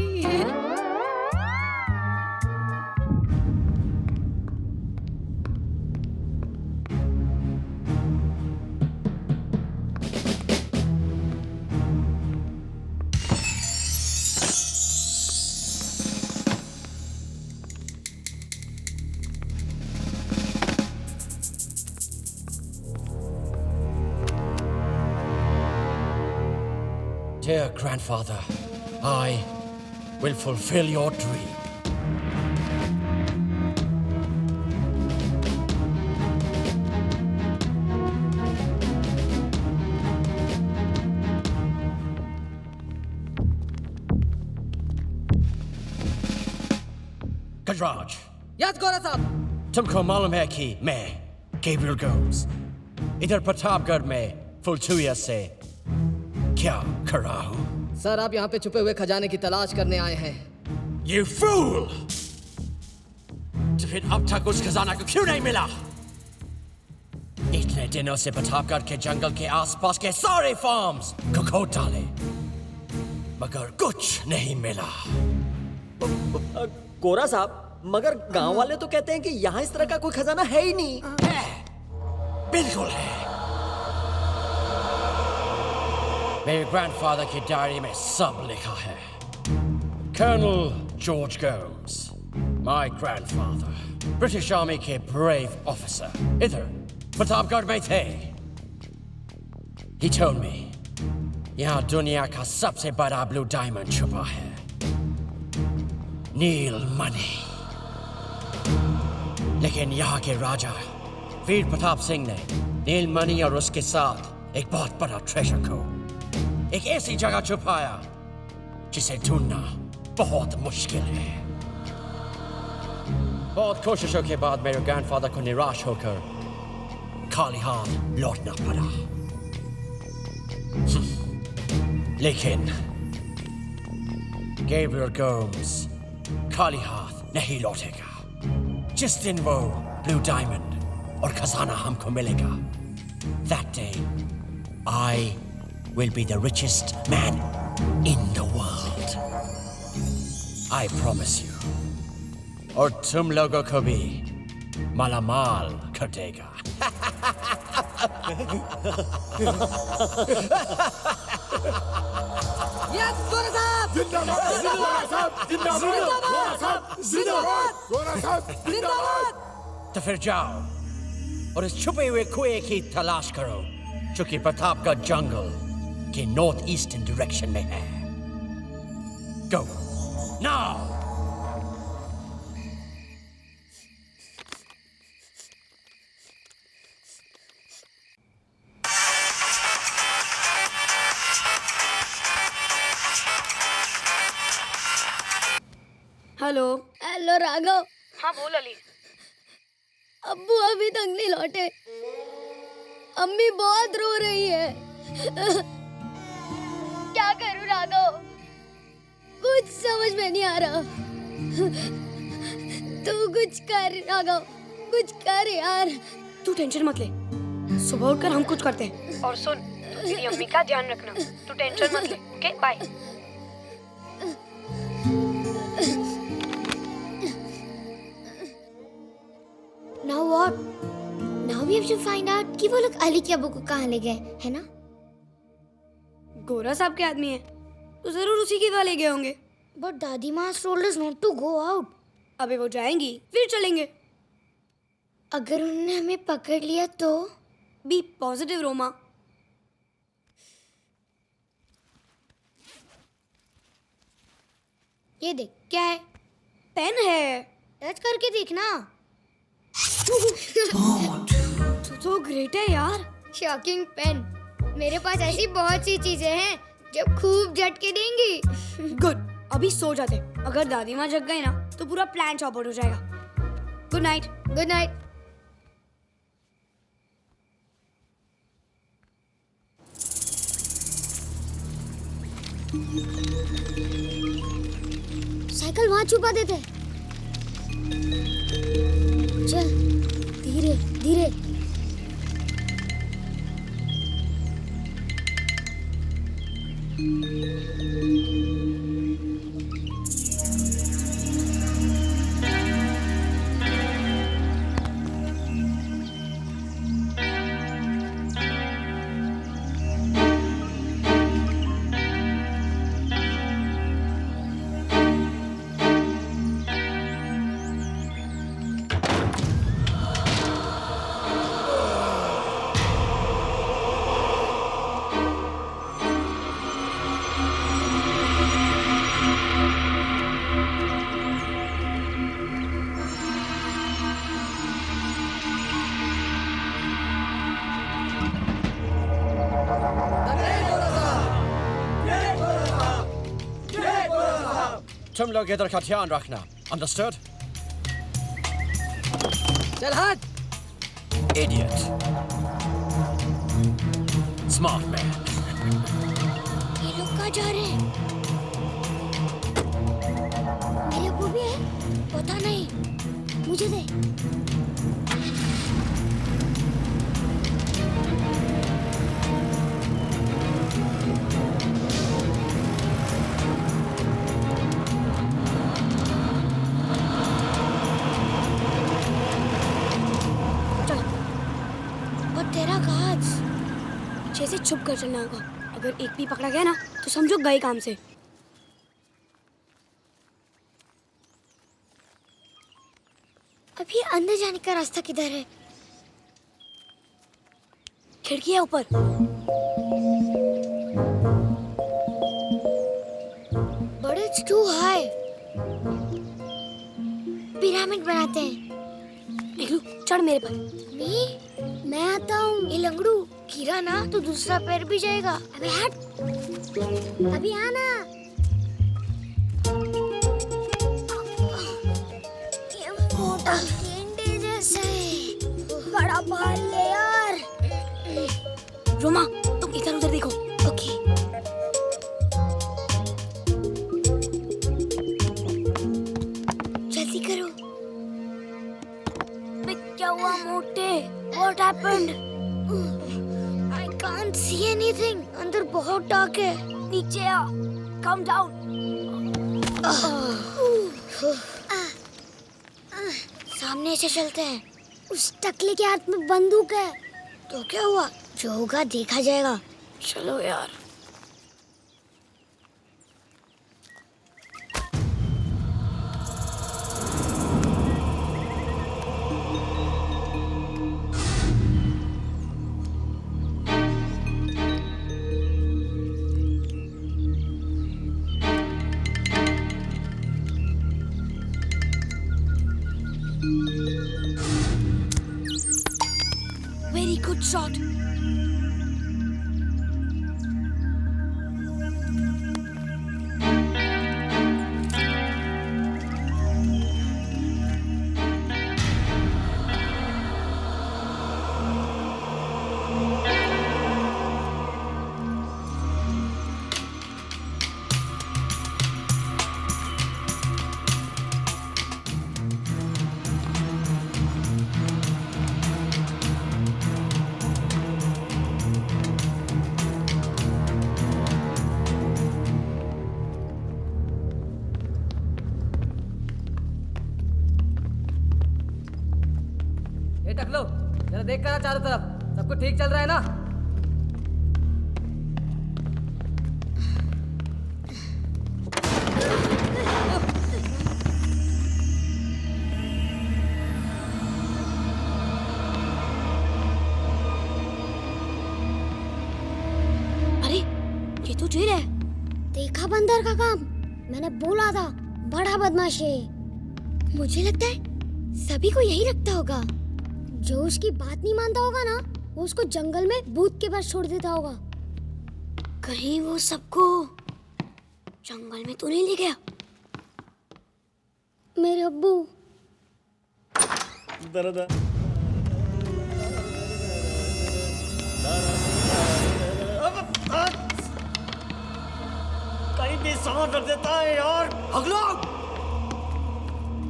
Dear grandfather, I will fulfill your dream. Gajraj, yes गोरा साहब। तुमको मालूम है कि मैं गैब्रियल गोम्स इधर प्रतापगढ़ में फुलचुया से क्या कर रहा हूँ? सर, आप यहाँ पे छुपे हुए खजाने की तलाश करने आए हैं। You fool! तो फिर अब तक उस खजाना को क्यों नहीं मिला? इतने दिनों से प्रतापगढ़ के जंगल के आसपास के सारे फार्म्स को खोद डाले, मगर कुछ नहीं मिला। गोरा साहब, मगर गांव वाले तो कहते हैं कि यहाँ इस तरह का कोई खजाना है ही नहीं। है, बिल्कुल है। मेरे ग्रैंडफादर की डायरी में सब लिखा है। Colonel George Gomes, my grandfather, British army के ब्रेव ऑफिसर, इधर प्रतापगढ़ में थे। He told me, यहाँ दुनिया का सबसे बड़ा ब्लू डायमंड छुपा है, नील मणि। लेकिन यहाँ के राजा वीर प्रताप सिंह ने नील मणि और उसके साथ एक बहुत बड़ा ट्रेजर को एक ऐसी जगह छुपाया जिसे ढूंढना बहुत मुश्किल है। बहुत कोशिशों के बाद मेरे ग्रैंडफादर को निराश होकर खाली हाथ लौटना पड़ा। लेकिन गैब्रियल गोम्स खाली हाथ नहीं लौटेगा। जिस दिन वो ब्लू डायमंड और खजाना हमको मिलेगा, that day I will be the richest man in the world. I promise you. और तुम लोगों को भी मालामाल कर देगा। यस गोरा साहब जिंदाबाद, गोरा साहब जिंदाबाद, गोरा साहब जिंदाबाद, गोरा साहब जिंदाबाद। तो फिर जाओ और इस छुपे हुए कुएं की तलाश करो जो कि प्रतापगढ़ जंगल के नॉर्थ ईस्टर्न डायरेक्शन में है। Go now. Hello. Hello Raghav. हाँ बोल अली। अब्बू अभी तक नहीं लौटे। अम्मी बहुत रो रही है। क्या करूं राघव, कुछ समझ में नहीं आ रहा। तू कुछ कर राघव, कुछ कर यार। तू टेंशन मत ले, सुबह उठकर हम कुछ करते हैं। और सुन, तू तेरी अम्मी का ध्यान रखना। तू टेंशन मत ले, okay bye. Now what? Now we have to find out कि वो लोग अली के अब्बू को कहाँ ले गए, है ना? गोरा साहब के आदमी है तो जरूर उसी के वहाँ ले गए होंगे। But दादी माँ told us not to go out. अबे वो जाएंगी फिर चलेंगे। अगर उन्होंने हमें पकड़ लिया तो? Be positive Roma. ये देख क्या है? पेन है, टच करके देखना। तू तो ग्रेट है यार। Shocking pen. मेरे पास ऐसी बहुत सी चीजें हैं जो खूब झटके देंगी। गुड, अभी सो जाते। अगर दादी माँ जग गई ना तो पूरा प्लान चौपट हो जाएगा। Good night. Good night. Cycle वहां छुपा देते। चल धीरे धीरे। तुम लोग इधर का ध्यान रखना। Understood? चल हट। Idiot. Smart man. ये लोग कहाँ जा रहे हैं? मेरे अब्बू भी है? पता नहीं, मुझे दे। से छुप कर चलना होगा। अगर एक भी पकड़ा गया ना तो समझो गए काम से। अभी अंदर जाने का रास्ता किधर है? खिड़की है ऊपर। But it's too high. Pyramid बनाते हैं। इग्लू चढ़ मेरे पर। नहीं, मैं आता हूँ। ये लंगड़ू गिरा ना तो दूसरा पैर भी जाएगा। अबे हट, अभी आना। ये मोटा बड़ा भारी है यार। रोमा तुम इधर उधर देखो। ओके। जल्दी करो। क्या हुआ मोटे? What happened? I can't see anything. अंदर बहुत डार्क है। नीचे आ। Come down. सामने से चलते हैं। उस टकले के हाथ में बंदूक है। तो क्या हुआ? जो होगा देखा जाएगा। चलो यार। Very good shot. ए टकलो, जरा देख कर चारों तरफ, सब कुछ ठीक चल रहा है ना? अरे ये तो जेल है। देखा बंदर का काम? मैंने बोला था बड़ा बदमाश है। मुझे लगता है सभी को यही लगता होगा। जो उसकी बात नहीं मानता होगा ना, वो उसको जंगल में भूत के पास छोड़ देता होगा। कहीं वो सबको जंगल में तो नहीं ले गया? मेरे अब्बू। कहीं भी सांस रख देता है यार। अगलो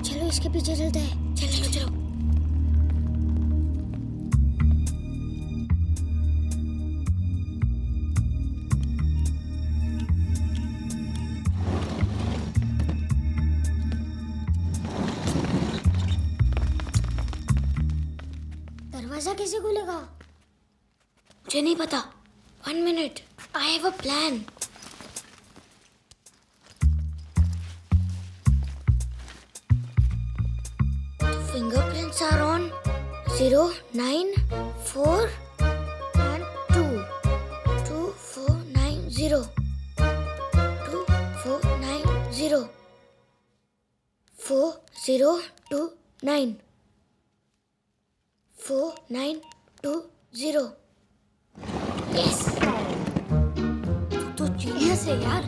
चलो इसके पीछे चलते हैं। चलो चलो चलो। दरवाजा कैसे खुलेगा? मुझे नहीं पता। 1 minute. I have a plan. Fingerprints are on 0, 9, 4 and 2. 2, 4, 9, 0. 2, 4, 9, 0. 4, 0, 2, 9. 4, 9, 2, 0. Yes. तो जीनियस है यार।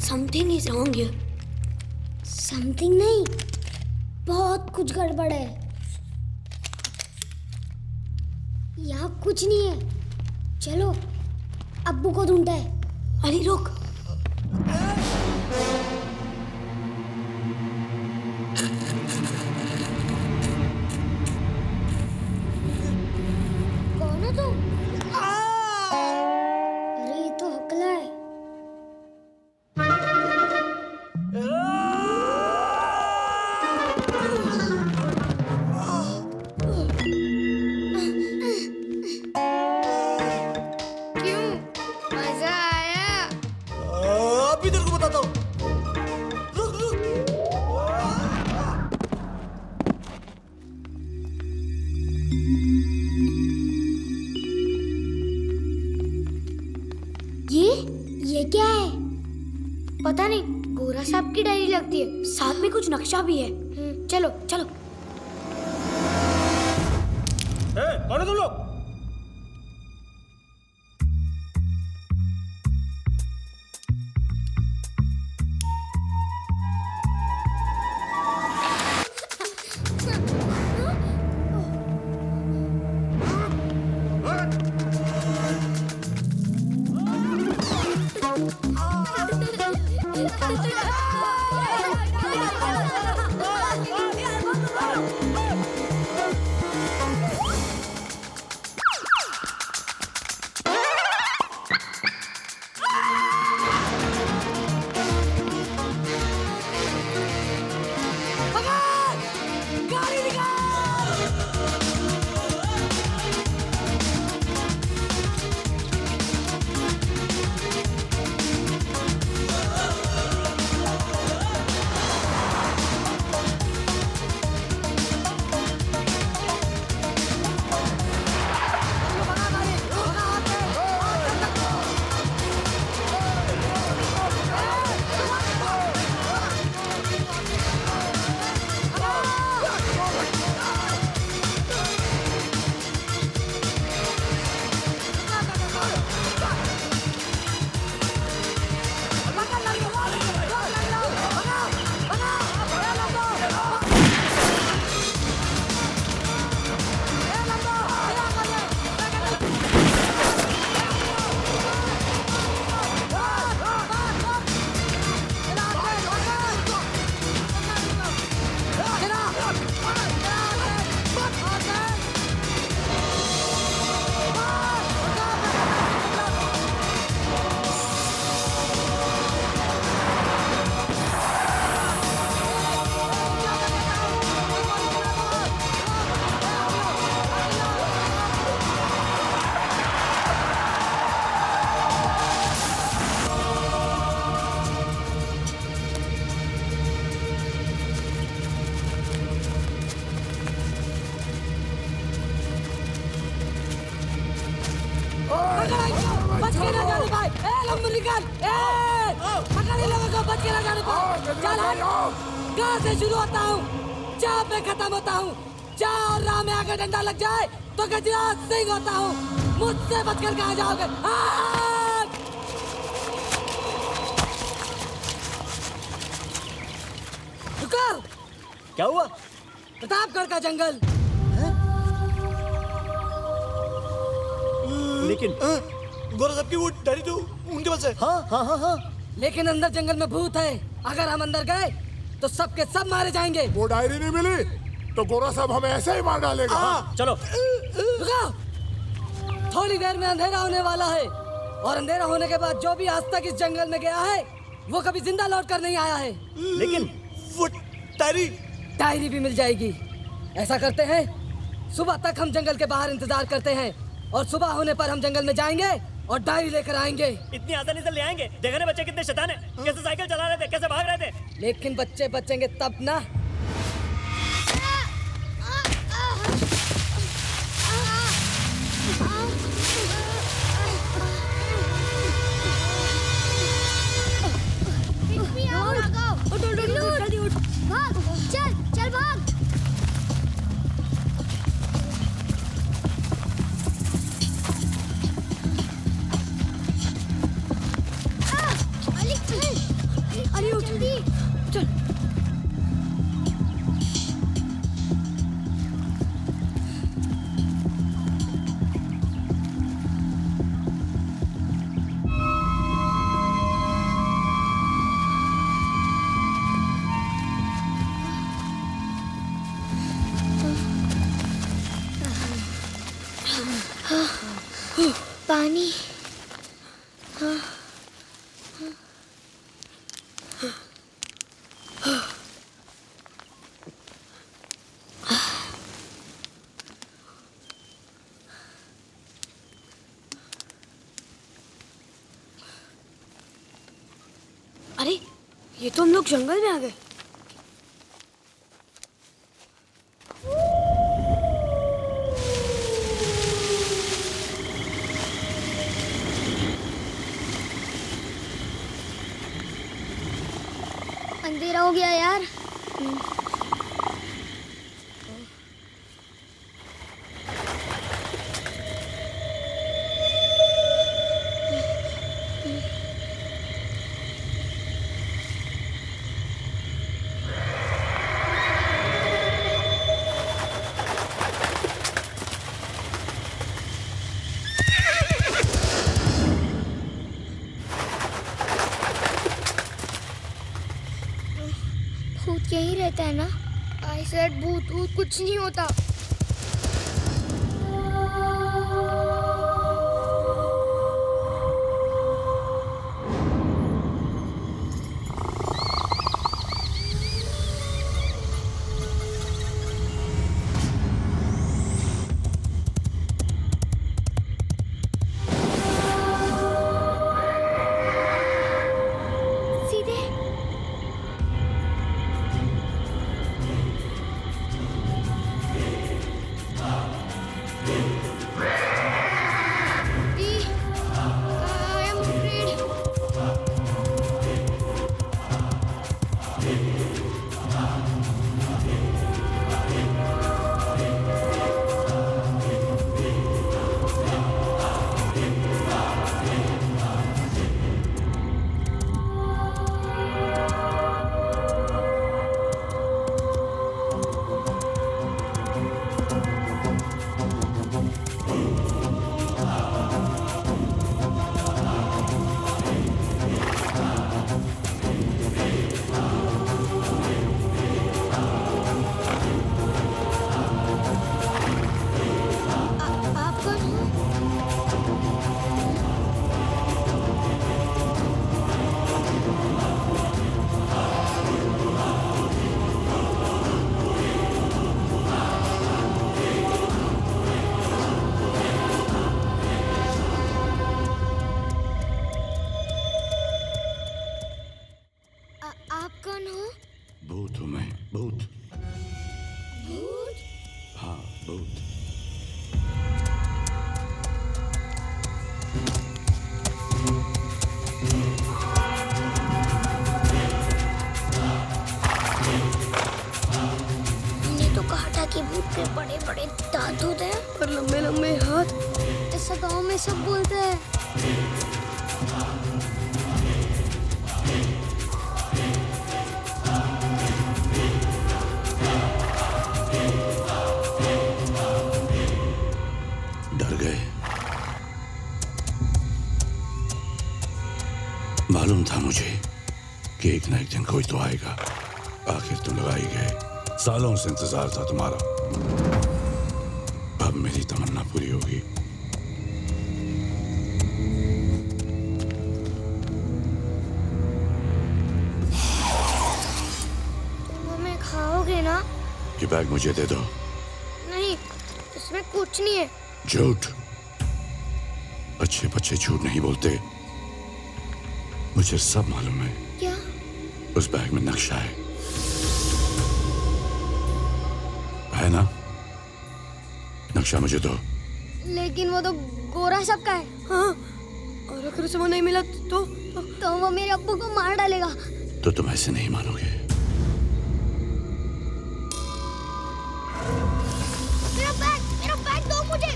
Something is wrong here. Something नहीं, बहुत कुछ गड़बड़ है। यहाँ कुछ नहीं है। चलो अब्बू को ढूंढते हैं। अरे रुक। कौन है तुम? अरे ये तो हकला है। ये क्या है? पता नहीं, गोरा साहब की डायरी लगती है। साथ में कुछ नक्शा भी है। चलो चलो। कौन है तुम लोग? बच के ना जाने पाए। लंबू निकाल। पकड़ इन लोगों को, बच के ना जाने पाए। चल कहाँ से शुरू होता हूँ, जहाँ पे खत्म होता हूँ। जहाँ और राह में आकर डंडा लग जाए तो गजराज सिंह होता हूँ। मुझसे बचकर कहाँ जाओगे? रुको। क्या हुआ? प्रतापगढ़ का जंगल। लेकिन गोरा साहब की वो डायरी तो उनके पास है। हाँ। लेकिन अंदर जंगल में भूत है। अगर हम अंदर गए तो सबके सब मारे जाएंगे। वो डायरी नहीं मिली तो गोरा साहब हमें ऐसे ही मार डालेगा। चलो। रुको। थोड़ी देर में अंधेरा होने वाला है और अंधेरा होने के बाद जो भी आज तक इस जंगल में गया है वो कभी जिंदा लौट कर नहीं आया है। लेकिन वो डायरी भी मिल जाएगी। ऐसा करते हैं, सुबह तक हम जंगल के बाहर इंतजार करते हैं और सुबह होने पर हम जंगल में जाएंगे और डायरी लेकर आएंगे। इतनी आसानी से ले आएंगे? देखा ना बच्चे कितने शैतान हैं, कैसे साइकिल चला रहे थे, कैसे भाग रहे थे। लेकिन बच्चे बचेंगे तब ना। जल्दी उठ, भाग, चल भाग। अरे उठ जल्दी चल। पानी। अरे ये तो हम लोग जंगल में आ गए। अंधेरा हो गया यार। भूत यहीं रहता है ना? आई सेड भूत भूत कुछ नहीं होता। सीधे I am afraid. आप कौन हो? आप कौन हो? भूत हूं मैं, भूत। भूत? हाँ, भूत। मैंने तो कहा था कि भूत के बड़े बड़े दांत होते हैं और लंबे लंबे हाथ। ऐसा गांव में सब बोलते हैं। डर गए? मालूम था मुझे कि एक ना एक दिन कोई तो आएगा। आखिर तुम लोग आ ही गए। सालों से इंतजार था तुम्हारा। अब मेरी तमन्ना पूरी होगी। तुम हमें खाओगे ना? ये बैग मुझे दे दो। नहीं, इसमें कुछ नहीं है। झूठ। अच्छे बच्चे झूठ नहीं बोलते। मुझे सब मालूम है। क्या? उस बैग में नक्शा है ना? नक्शा मुझे दो। लेकिन वो तो गोरा सबका है। हाँ, और अगर उसे वो नहीं मिला तो वो मेरे अब्बू को मार डालेगा। तो तुम ऐसे नहीं मानोगे। मेरा बैग दो मुझे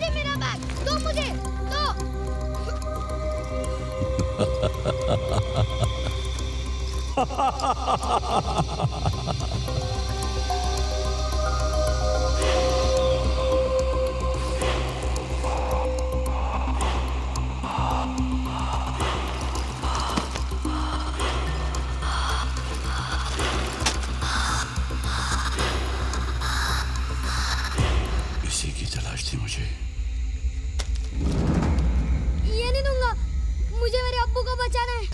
मेरा बैग दो मुझे दो। इसी की तलाश थी मुझे। ये नहीं दूंगा, मुझे मेरे अब्बू को बचाना है।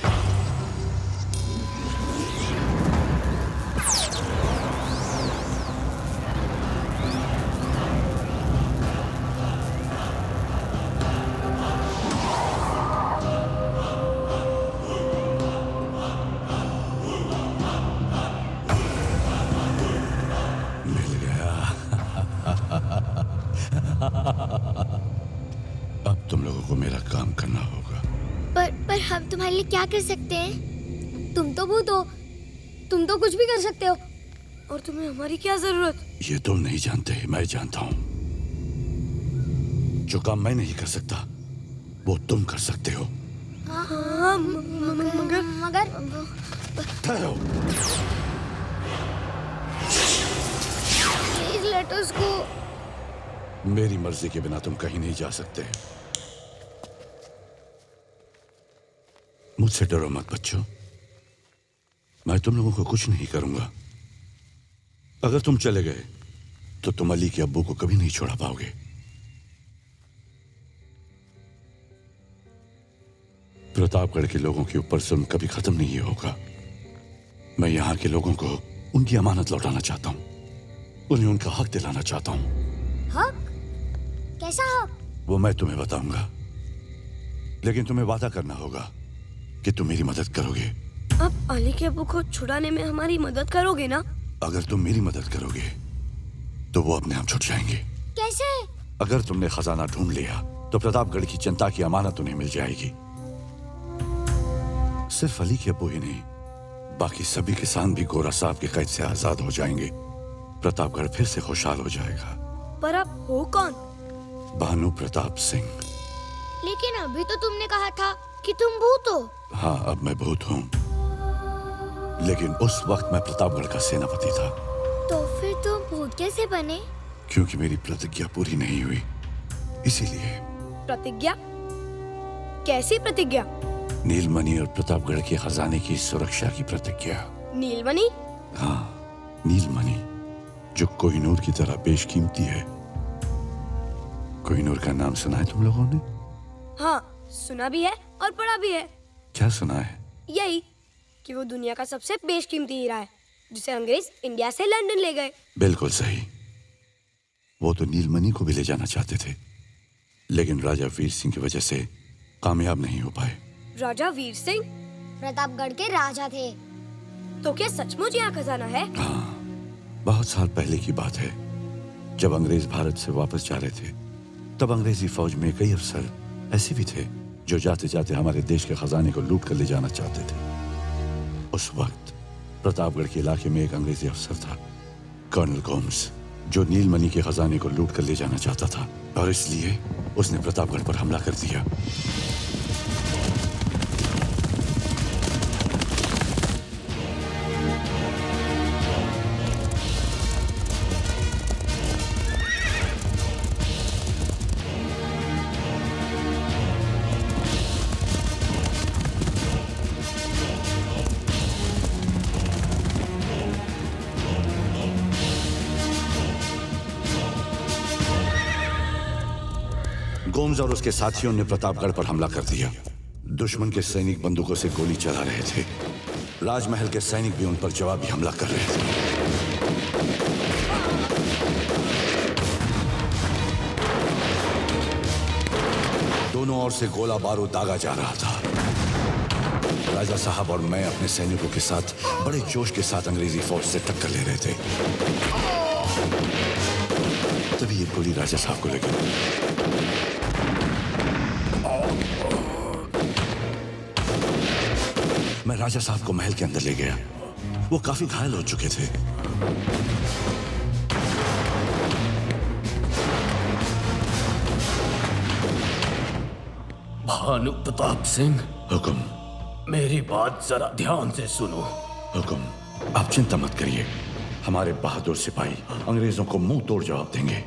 मिल गया। अब तुम लोगों को मेरा काम करना होगा। पर हम तुम्हारे लिए क्या कर सकते हैं? तुम तो भूत हो, तुम तो कुछ भी कर सकते हो। और तुम्हें हमारी क्या जरूरत? ये तुम नहीं जानते, मैं जानता हूं। जो काम मैं नहीं कर सकता वो तुम कर सकते हो। हाँ, मगर ठहरो। प्लीज लेट अस गो। मेरी मर्जी के बिना तुम कहीं नहीं जा सकते। मुझसे डरो मत बच्चों, मैं तुम लोगों को कुछ नहीं करूंगा। अगर तुम चले गए तो तुम अली के अब्बू को कभी नहीं छोड़ा पाओगे। प्रतापगढ़ के लोगों के ऊपर जुल्म कभी खत्म नहीं होगा। मैं यहां के लोगों को उनकी अमानत लौटाना चाहता हूं, उन्हें उनका हक दिलाना चाहता हूं। हक? कैसा हक? वो मैं तुम्हें बताऊंगा, लेकिन तुम्हें वादा करना होगा कि तुम मेरी मदद करोगे। अब अली के अब्बू को छुड़ाने में हमारी मदद करोगे ना? अगर तुम मेरी मदद करोगे तो वो अपने आप छुट जाएंगे। कैसे? अगर तुमने खजाना ढूंढ लिया तो प्रतापगढ़ की जनता की अमानत उन्हें मिल जाएगी। सिर्फ अली के अब्बू ही नहीं, बाकी सभी किसान भी गोरा साहब के कैद से आजाद हो जाएंगे। प्रतापगढ़ फिर से खुशहाल हो जाएगा। पर अब हो कौन? भानु प्रताप सिंह। लेकिन अभी तो तुमने कहा था कि तुम भूत हो। हाँ, अब मैं भूत हूँ, लेकिन उस वक्त मैं प्रतापगढ़ का सेनापति था। तो फिर तुम भूत कैसे बने? क्योंकि मेरी प्रतिज्ञा पूरी नहीं हुई, इसीलिए। प्रतिज्ञा? कैसी प्रतिज्ञा? नीलमणि और प्रतापगढ़ के खजाने की सुरक्षा की प्रतिज्ञा। नीलमणि? हाँ, नीलमणि, जो कोहिनूर की तरह बेशकीमती है। कोहिनूर का नाम सुना है तुम लोगों ने? हाँ, सुना भी है और पढ़ा भी है। क्या सुना है? यही कि वो दुनिया का सबसे बेशकीमती हीरा है, जिसे अंग्रेज इंडिया से लंदन ले गए। बिल्कुल सही। वो तो नीलमणि को भी ले जाना चाहते थे, लेकिन राजा वीर सिंह की वजह से कामयाब नहीं हो पाए। राजा वीर सिंह प्रतापगढ़ के राजा थे। तो क्या सचमुच यहाँ खजाना है? हाँ, बहुत साल पहले की बात है। जब अंग्रेज भारत से वापस जा रहे थे, तब अंग्रेजी फौज में कई अफसर ऐसे भी थे जो जाते जाते हमारे देश के खजाने को लूट कर ले जाना चाहते थे। उस वक्त प्रतापगढ़ के इलाके में एक अंग्रेजी अफसर था, कर्नल गोम्स, जो नीलमणि के खजाने को लूट कर ले जाना चाहता था, और इसलिए उसने प्रतापगढ़ पर हमला कर दिया। गोम्स और उसके साथियों ने प्रतापगढ़ पर हमला कर दिया। दुश्मन के सैनिक बंदूकों से गोली चला रहे थे। राजमहल के सैनिक भी उन पर जवाबी हमला कर रहे थे। दोनों ओर से गोला बारूद दागा जा रहा था। राजा साहब और मैं अपने सैनिकों के साथ बड़े जोश के साथ अंग्रेजी फौज से टक्कर ले रहे थे। तभी एक गोली राजा साहब को लगी। मैं राजा साहब को महल के अंदर ले गया। वो काफी घायल हो चुके थे। भानु प्रताप सिंह, हुक्म। मेरी बात जरा ध्यान से सुनो। हुक्म। आप चिंता मत करिए, हमारे बहादुर सिपाही अंग्रेजों को मुंह तोड़ जवाब देंगे।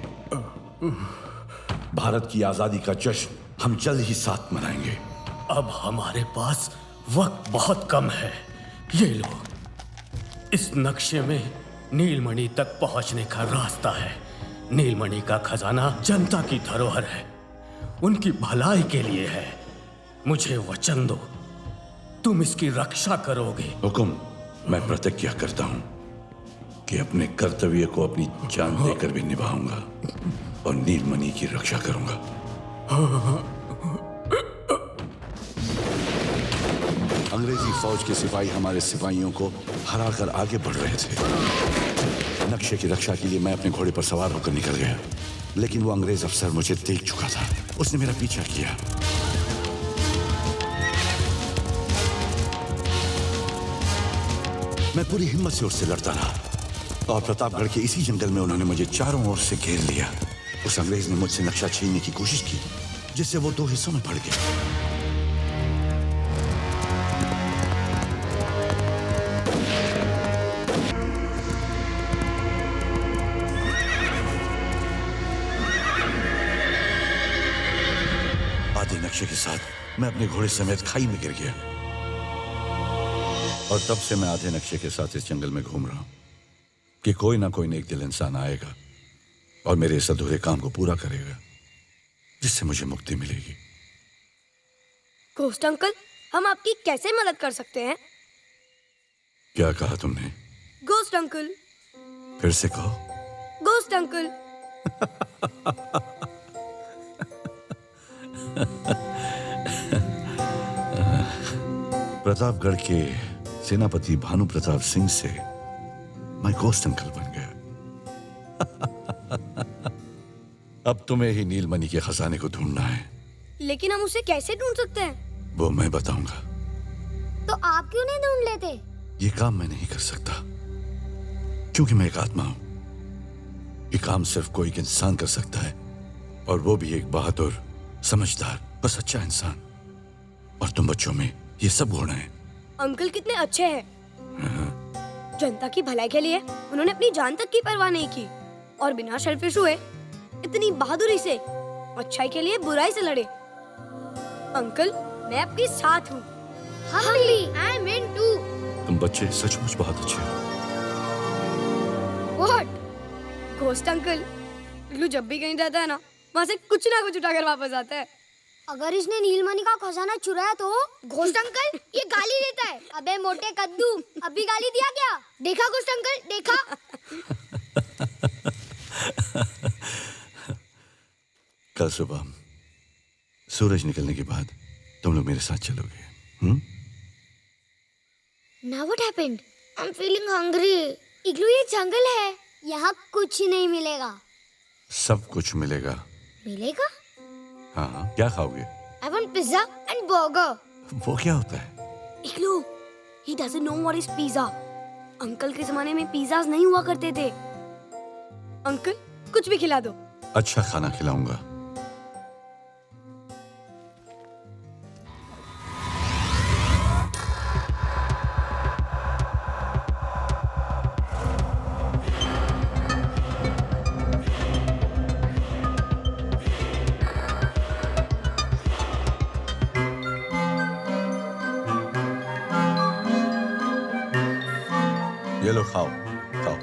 भारत की आजादी का जश्न हम जल्द ही साथ मनाएंगे। अब हमारे पास वक्त बहुत कम है। ये लो, इस नक्शे में नीलमणि तक पहुंचने का रास्ता है। नीलमणि का खजाना जनता की धरोहर है, उनकी भलाई के लिए है। मुझे वचन दो, तुम इसकी रक्षा करोगे। हुक्म। मैं प्रतिज्ञा करता हूं कि अपने कर्तव्य को अपनी जान देकर भी निभाऊंगा और नीलमणि की रक्षा करूंगा। अंग्रेजी फौज के सिपाही हमारे सिपाहियों को हराकर आगे बढ़ रहे थे। नक्शे की रक्षा के लिए मैं अपने घोड़े पर सवार होकर निकल गया, लेकिन वो अंग्रेज अफसर मुझे देख चुका था। उसने मेरा पीछा किया। मैं पूरी हिम्मत से उससे लड़ता रहा और प्रतापगढ़ के इसी जंगल में उन्होंने मुझे चारों ओर से घेर लिया। उस अंग्रेज ने मुझसे नक्शा छीनने की कोशिश की, जिससे वो 2 हिस्सों में पड़ गया। आधे नक्शे के साथ मैं अपने घोड़े समेत खाई में गिर गया और तब से मैं आधे नक्शे के साथ इस जंगल में घूम रहा हूं कि कोई ना कोई नेक दिल इंसान आएगा और मेरे इस अधूरे काम को पूरा करेगा, जिससे मुझे मुक्ति मिलेगी। घोस्ट अंकल, हम आपकी कैसे मदद कर सकते हैं? क्या कहा तुमने? Ghost uncle. फिर से कहो। Ghost uncle. प्रतापगढ़ के सेनापति भानु प्रताप सिंह से मैं घोस्ट अंकल बन गया। अब तुम्हें ही नीलमणि के खजाने को ढूंढना है। लेकिन हम उसे कैसे ढूंढ सकते हैं? वो मैं बताऊंगा। तो आप क्यों नहीं ढूंढ लेते? ये काम मैं नहीं कर सकता क्योंकि मैं एक आत्मा हूं। ये काम सिर्फ कोई एक इंसान कर सकता है, और वो भी एक बहादुर, समझदार और सच्चा इंसान। और तुम बच्चों में ये सब गुण हैं। अंकल कितने अच्छे हैं। जनता की भलाई के लिए उन्होंने अपनी जान तक की परवाह नहीं की और बिना सेल्फिश हुए इतनी बहादुरी से अच्छाई के लिए बुराई से लड़े। अंकल, मैं आपके साथ हूँ। हम भी। I am in too. तुम बच्चे सचमुच बहुत अच्छे हो। व्हाट? घोस्ट अंकल, इग्लू जब भी कहीं जाता है ना, वहाँ से कुछ ना कुछ उठाकर वापस आता है। अगर इसने नीलमणि का खजाना चुराया तो? घोस्ट अंकल, ये गाली देता है। अबे मोटे कद्दू, अभी गाली दिया क्या? देखा घोस्ट अंकल, देखा? कल सुबह सूरज निकलने के बाद तुम लोग मेरे साथ चलोगे। Now what happened? I'm feeling hungry. इग्लू, ये जंगल है, यहाँ कुछ नहीं मिलेगा। सब कुछ मिलेगा। मिलेगा? हाँ, क्या खाओगे? I want pizza and burger. वो क्या होता है? इग्लू, he doesn't know what is pizza. Uncle के जमाने में पिज़्ज़ास नहीं हुआ करते थे। अंकल, कुछ भी खिला दो। अच्छा खाना खिलाऊंगा। ये लो, खाओ खाओ,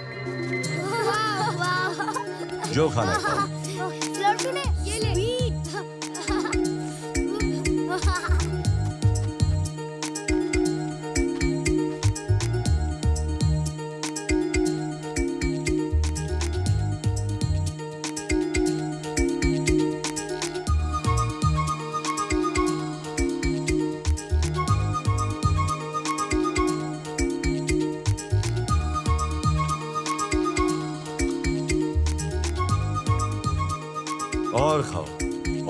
जो खाना है खाओ। ये ले।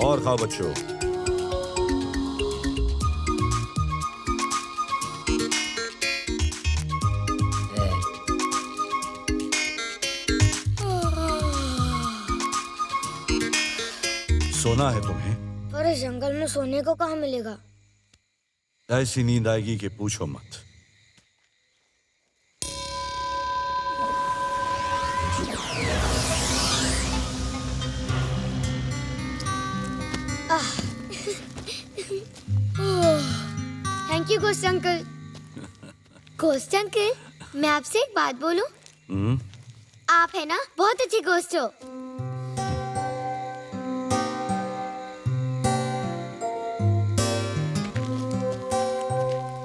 और खाओ बच्चों। सोना है तुम्हें? पर इस जंगल में सोने को कहाँ मिलेगा? ऐसी नींद आएगी कि पूछो मत। Thank you ghost uncle. Ghost uncle, मैं आपसे एक बात बोलूं? आप है ना बहुत अच्छे घोस्ट हो।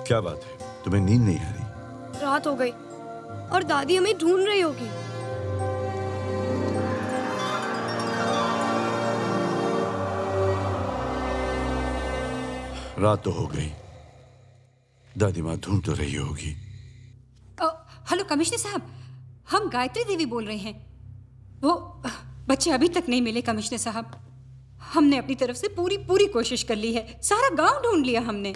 क्या बात है, तुम्हें नींद नहीं आ रही? रात हो गई और दादी हमें ढूंढ रही होगी। रात तो हो गई, दादी माँ ढूंढ तो रही होगी। हेलो कमिश्नर साहब, हम गायत्री देवी बोल रहे हैं। वो बच्चे अभी तक नहीं मिले कमिश्नर साहब। हमने अपनी तरफ से पूरी कोशिश कर ली है, सारा गांव ढूंढ लिया हमने।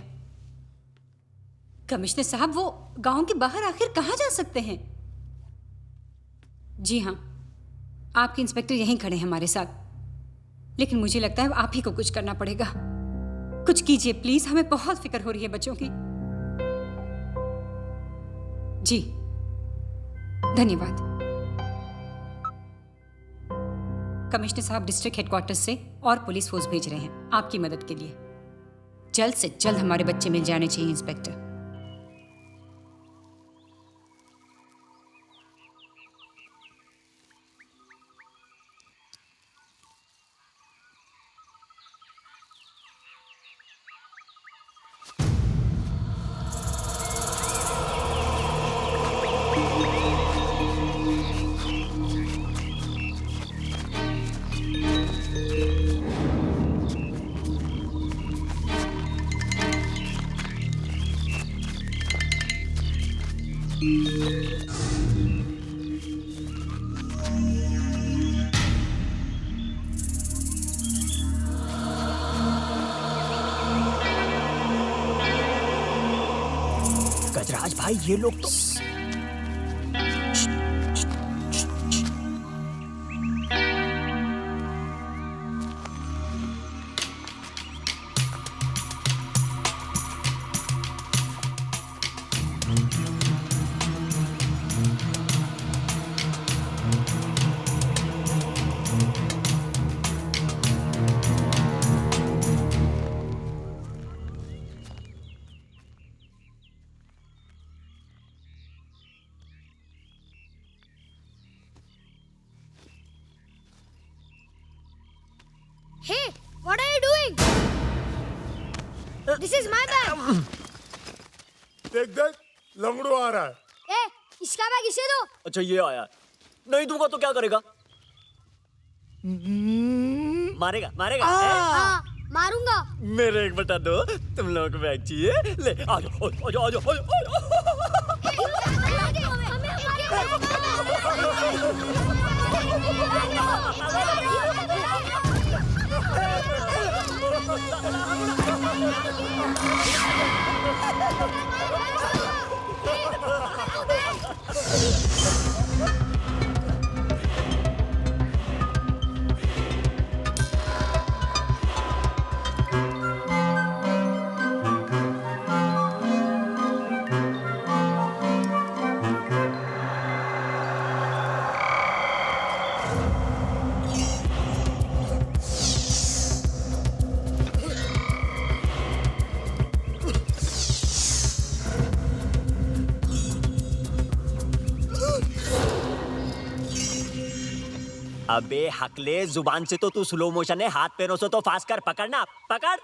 कमिश्नर साहब, वो गांव के बाहर आखिर कहाँ जा सकते हैं? जी हाँ, आपके इंस्पेक्टर यहीं खड़े हैं हमारे साथ, लेकिन मुझे लगता है आप ही को कुछ करना पड़ेगा। कुछ कीजिए प्लीज, हमें बहुत फिक्र हो रही है बच्चों की। जी धन्यवाद। कमिश्नर साहब डिस्ट्रिक्ट हेडक्वार्टर्स से और पुलिस फोर्स भेज रहे हैं आपकी मदद के लिए। जल्द से जल्द हमारे बच्चे मिल जाने चाहिए इंस्पेक्टर। गजराज भाई, ये लोग तो Hey, what are you doing? This is my bag. देख देख, लंगड़ू आ रहा है। ए, इसका बैग इसे दो। अच्छा ये आया, नहीं दूंगा तो क्या करेगा? मारेगा मारेगा। हाँ, मारूंगा। मेरे 1/2 तुम लोगों को बैग चाहिए? ले आ जाओ आ जाओ आ जाओ। अबे हकले, जुबान से तो तू स्लो मोशन है, हाथ पैरों से तो फास्ट कर। पकड़ना, पकड़।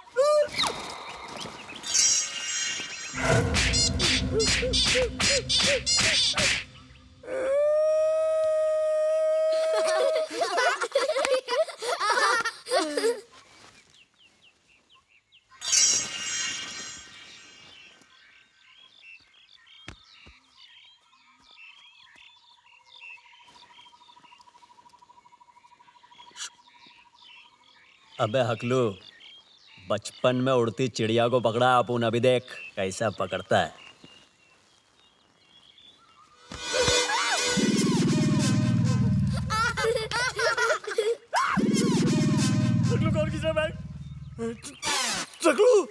अबे हकलू, बचपन में उड़ती चिड़िया को पकड़ा अपुन, अभी देख कैसा पकड़ता है। हकलू कौन किसने बैग? हकलू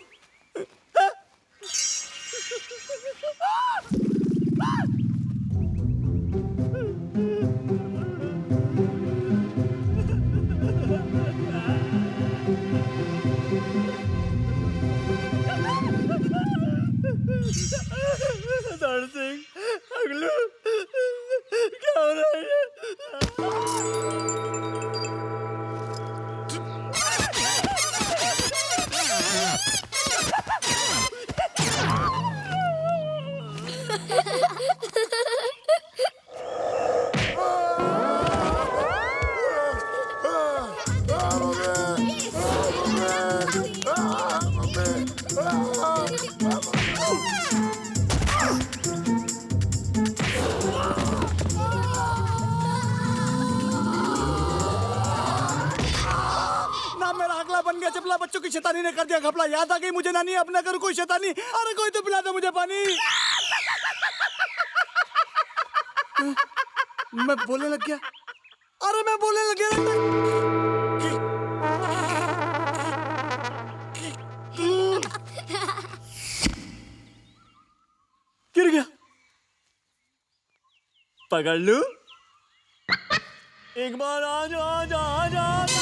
अगलू क्या हो रहा है? दिया चपला, बच्चों की शैतानी ने कर दिया घपला। याद आ गई मुझे नानी, अब ना करूं कोई शैतानी। अरे कोई तो पिला दो मुझे पानी। मैं बोलने लग गया। अरे मैं बोलने लग गया। गिर गया। पकड़ लूं? एक बार आ जा आ जा आ जा आ जा।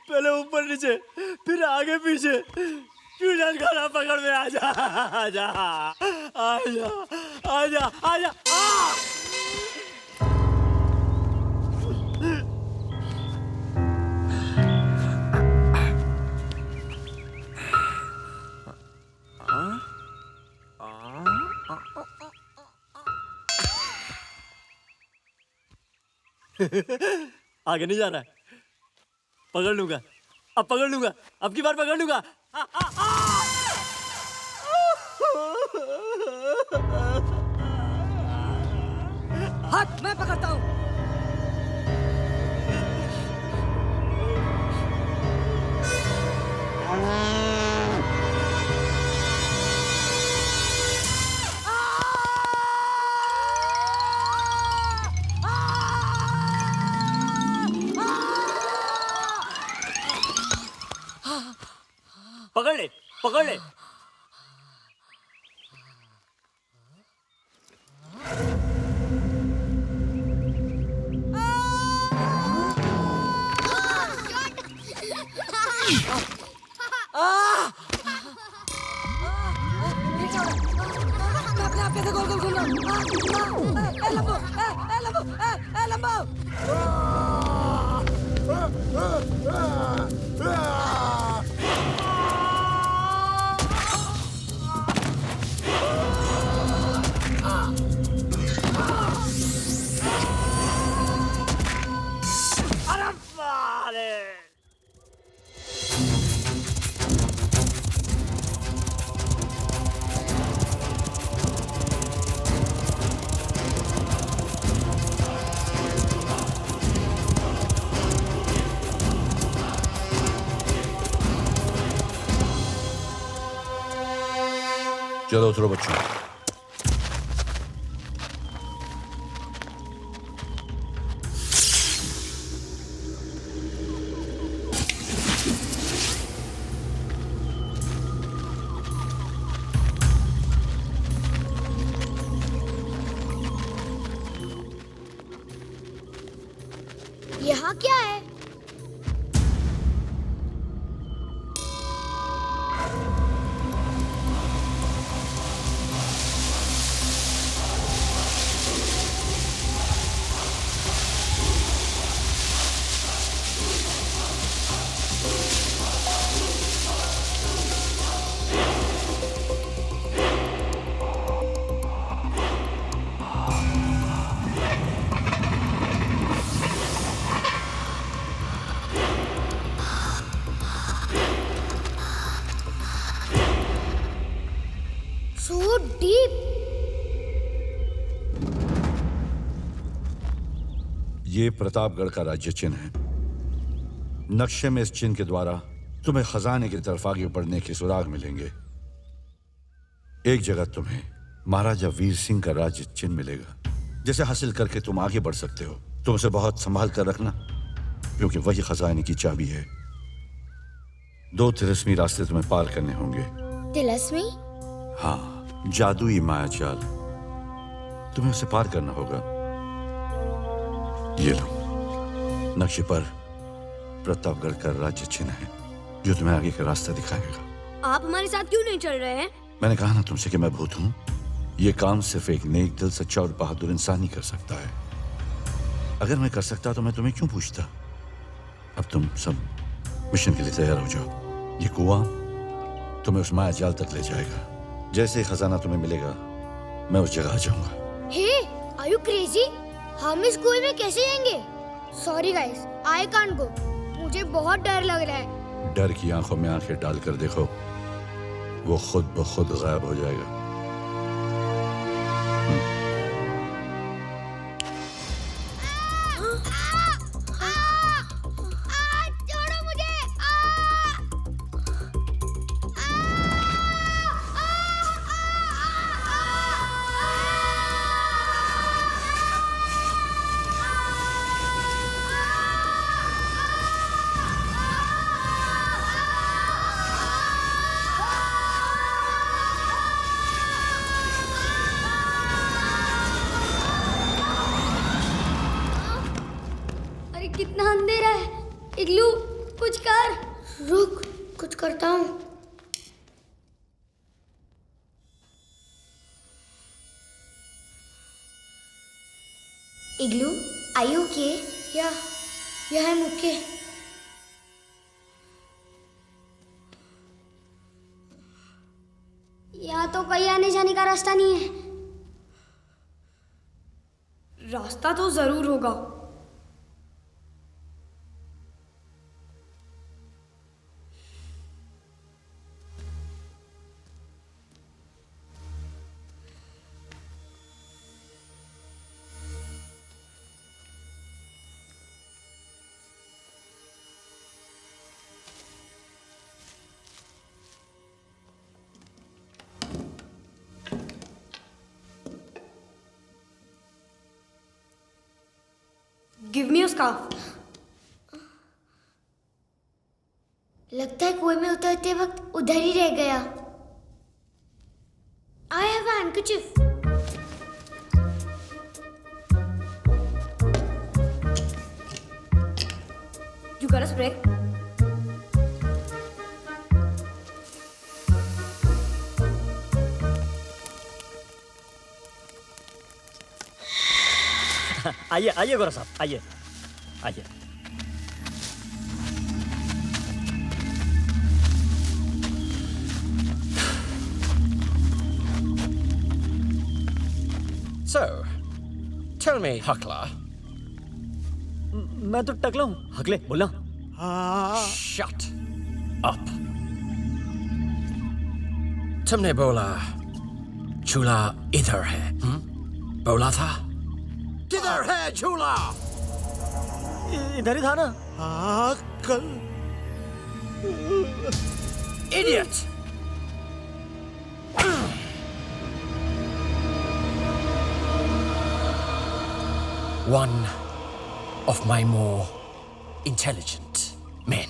पहले ऊपर नीचे फिर आगे पीछे, क्यों जान खाना पकड़ में आ जा आ जा आ जा आ जा आ जा। आगे नहीं जा रहा है। पकड़ लूंगा, अब पकड़ लूंगा, अब की बार पकड़ लूंगा। हट, मैं पकड़ता हूँ। पकड़ ले, पकड़ ले। अपने आप कैसे गोल गोल घूम रहा हूँ। लंबो, लंबो। चलो उतरो बच्चों। यहाँ क्या है? So deep. ये प्रतापगढ़ का राज्य चिन्ह है। नक्शे में इस चिन्ह के द्वारा तुम्हें खजाने की तरफ आगे बढ़ने के सुराग मिलेंगे। एक जगह तुम्हें महाराजा वीर सिंह का राज्य चिन्ह मिलेगा, जिसे हासिल करके तुम आगे बढ़ सकते हो। तुम उसे बहुत संभाल कर रखना, क्योंकि वही खजाने की चाबी है। 2 तिलस्मी रास्ते तुम्हें पार करने होंगे। तिलस्मी? हाँ, जादुई मायाजाल। तुम्हें उसे पार करना होगा। ये लो, नक्शे पर प्रतापगढ़ का राज्य चिन्ह है, जो तुम्हें आगे का रास्ता दिखाएगा। आप हमारे साथ क्यों नहीं चल रहे हैं? मैंने कहा ना तुमसे कि मैं भूत हूं। ये काम सिर्फ एक नेक दिल, सच्चा और बहादुर इंसान ही कर सकता है। अगर मैं कर सकता तो मैं तुम्हें क्यों पूछता। अब तुम सब मिशन के लिए तैयार हो जाओ। ये कुआं तुम्हें उस मायाजाल तक ले जाएगा। जैसे ही खजाना तुम्हें मिलेगा, मैं उस जगह आ जाऊंगा। हे, आर यू क्रेजी? हम इस कुएं में कैसे जाएंगे? Sorry guys, I can't go. मुझे बहुत डर लग रहा है। डर की आंखों में आंखें डालकर देखो, वो खुद ब खुद गायब हो जाएगा। Igloo, are you okay? Yeah, I'm okay. यहाँ तो कहीं आने जाने का रास्ता नहीं है। रास्ता तो जरूर होगा। Give me a scarf. लगता है कुएं में उतरते वक्त उधर ही रह गया। I have a handkerchief. You got a spray? आइए आइए गौरव साहब, आइए आइए। So, tell me, Huckler. मैं तो टकला हूँ, हकले बोलना। Shut up. तुमने बोला चूल्हा इधर है, बोला था? किधर है चूल्हा? इधर ही था ना। कल। Idiot! One of my more intelligent men.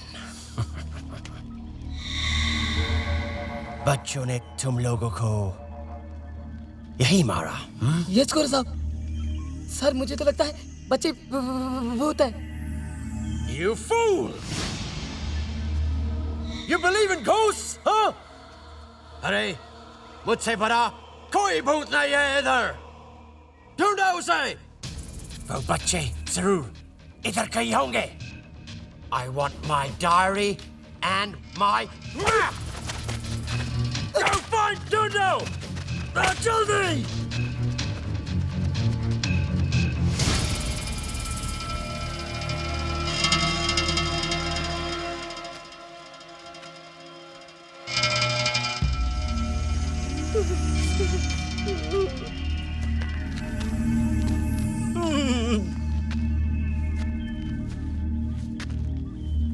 बच्चों ने तुम लोगों को यही मारा? यस गौरव साहब। सर मुझे तो लगता है बच्चे भूत है। You fool! You believe in ghosts, huh? अरे मुझसे बड़ा कोई भूत नहीं है इधर। ढूंढो उसे। वो बच्चे जरूर इधर कहीं होंगे। I want my diary and my map. Go find Dundo. जल्दी!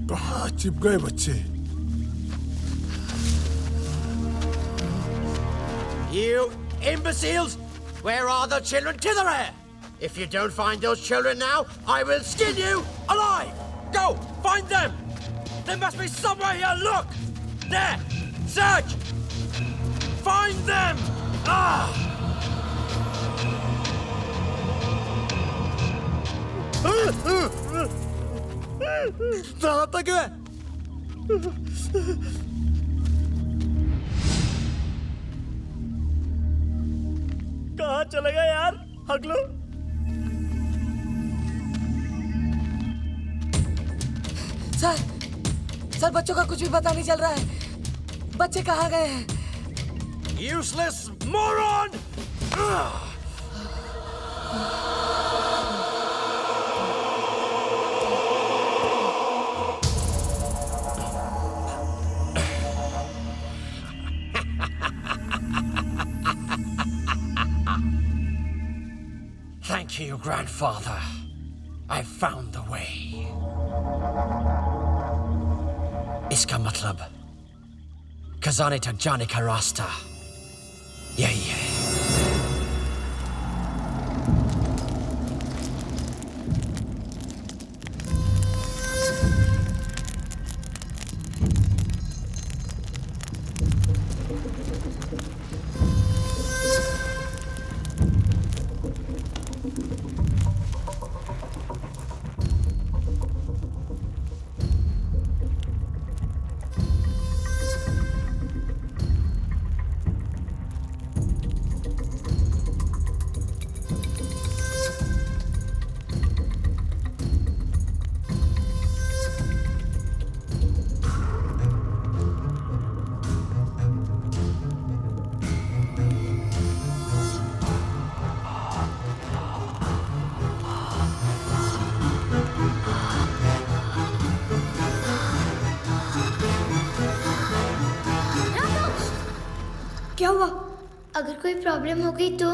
कहाँ छिप गए बच्चे? You imbeciles! Where are the children? Kidhar hai? If you don't find those children now, I will skin you alive! Go! Find them! There must be somewhere here! Look! There! Search! Find them! Ah! डराता क्यों है? कहाँ चलेगा यार हकलो? सर बच्चों का कुछ भी पता नहीं चल रहा है। बच्चे कहाँ गए हैं? Useless moron! Thank you, grandfather. I found the way. इसका मतलब खजाने तक जाने का रास्ता यही है। क्या हुआ? अगर कोई प्रॉब्लम हो गई तो?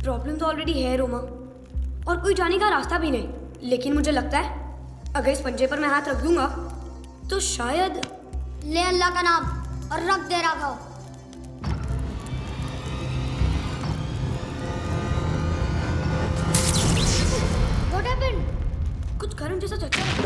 प्रॉब्लम तो ऑलरेडी है रोमा, और कोई जाने का रास्ता भी नहीं। लेकिन मुझे लगता है अगर इस पंजे पर मैं हाथ रख दूंगा तो शायद। ले अल्लाह का नाम और रख दे राघव। What happened? कुछ गर्म जैसा झटका लगा।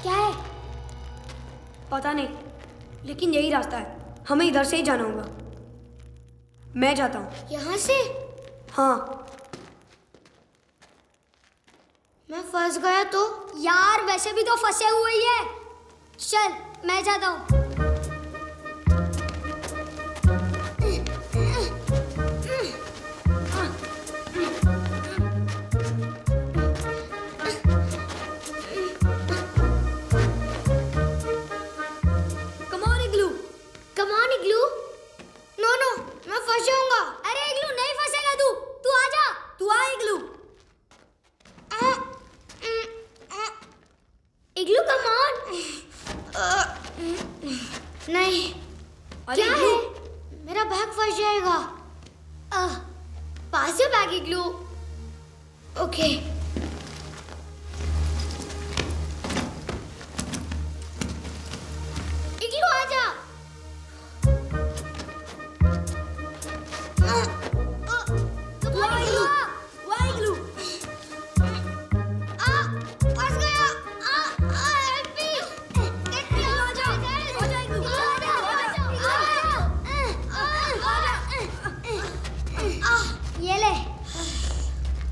क्या है? पता नहीं, लेकिन यही रास्ता है। हमें इधर से ही जाना होगा। मैं जाता हूँ। यहाँ से? हाँ। मैं फंस गया तो? यार वैसे भी तो फंसे हुए ही है। चल मैं जाता हूँ। Come on, Igloo. Come on, Igloo. No, no, मैं फंस जाऊंगा। अरे इग्लू नहीं फंसेगा तू। तू आजा। तू आ इग्लू। इग्लू कम ऑन। नहीं। अरे क्या इग्लू। है? मेरा बैग फंस जाएगा। पास है बैग इग्लू। ओके। इग्लू आजा। तू आ इग्लू। तू आ इग्लू। फंस गया। Help me. Get me out. आजा इग्लू। ये ले।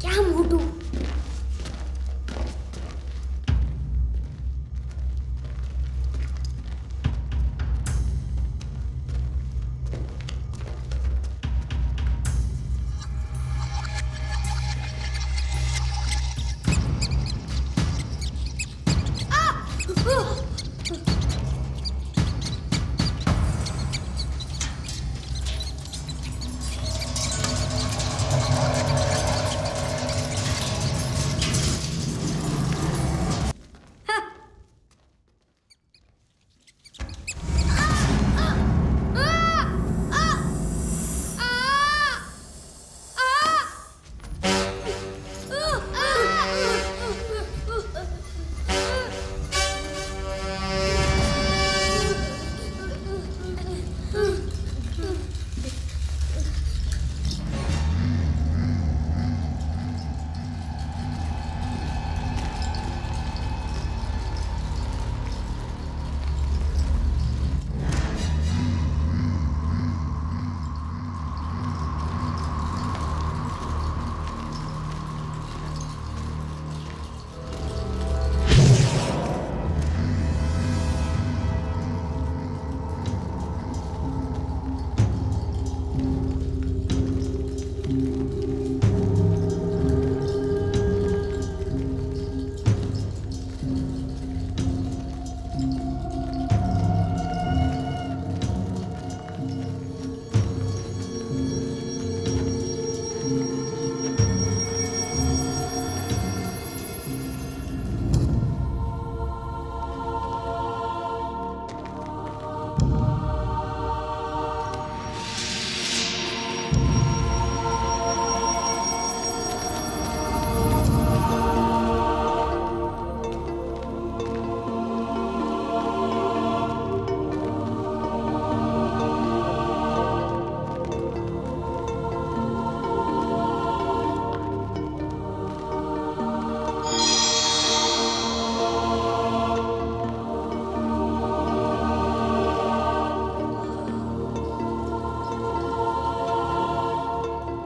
क्या मोटू।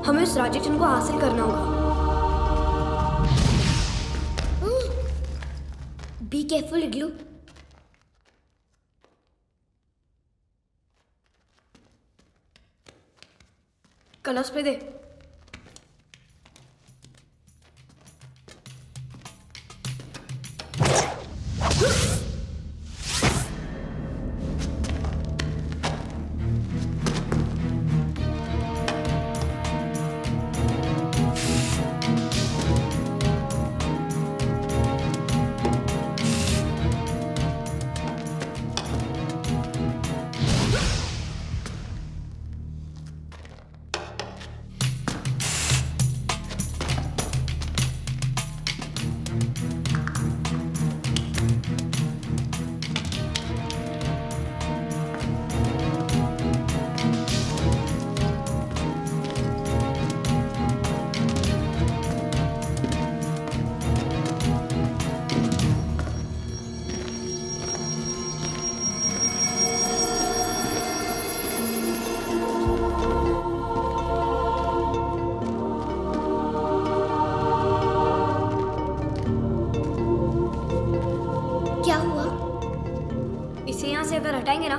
हमें उस राजेशन को हासिल करना होगा। Be careful igloo. कलर्स पे दे। से अगर हटाएंगे ना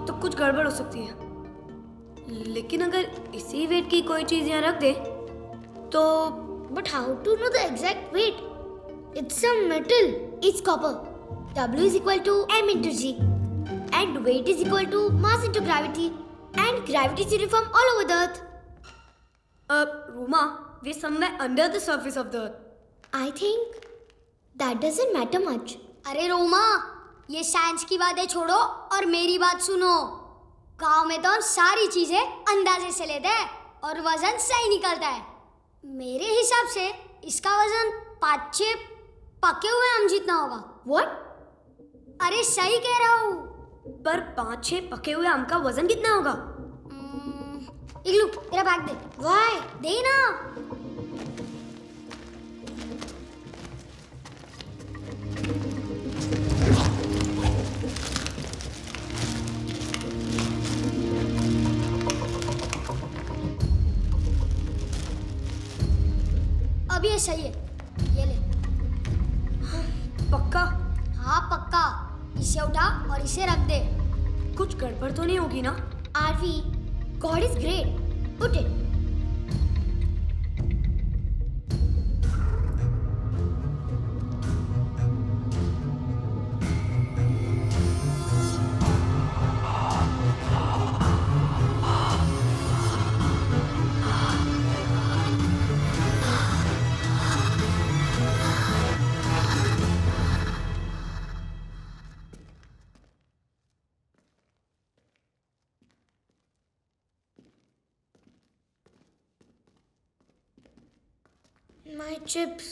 तो कुछ गड़बड़ हो सकती है। लेकिन अगर इसी वेट की कोई चीज यहाँ रख दे तो But how to know the exact weight? It's a metal. It's copper. W is equal to m into g. And weight is equal to mass into gravity. And gravity is uniform all over the earth. Roma, we're somewhere under the surface of the earth. I think that doesn't matter much. अरे रोमा, ये साइंस की बातें छोड़ो और मेरी बात सुनो। गांव में तो हम सारी चीजें अंदाजे से लेते हैं और वजन सही निकलता है। मेरे हिसाब से इसका वजन 5-6 पके हुए आम जितना होगा। What? अरे सही कह रहा हूँ। पर 5-6 पके हुए आम का वजन कितना होगा? इग्लू, तेरा बैग दे। वाई, दे ना। अब ये सही है, ये ले। पक्का? हाँ पक्का। इसे उठा और इसे रख दे। कुछ गड़बड़ तो नहीं होगी ना? Aarvi, God is great. Put it. My chips.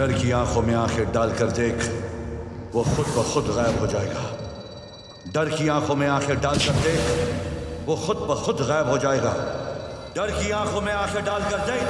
डर की आंखों में आंखें डालकर देख, वो खुद ब खुद गायब हो जाएगा। डर की आंखों में आंखें डालकर देख, वो खुद ब खुद गायब हो जाएगा। डर की आंखों में आंखें डालकर देख।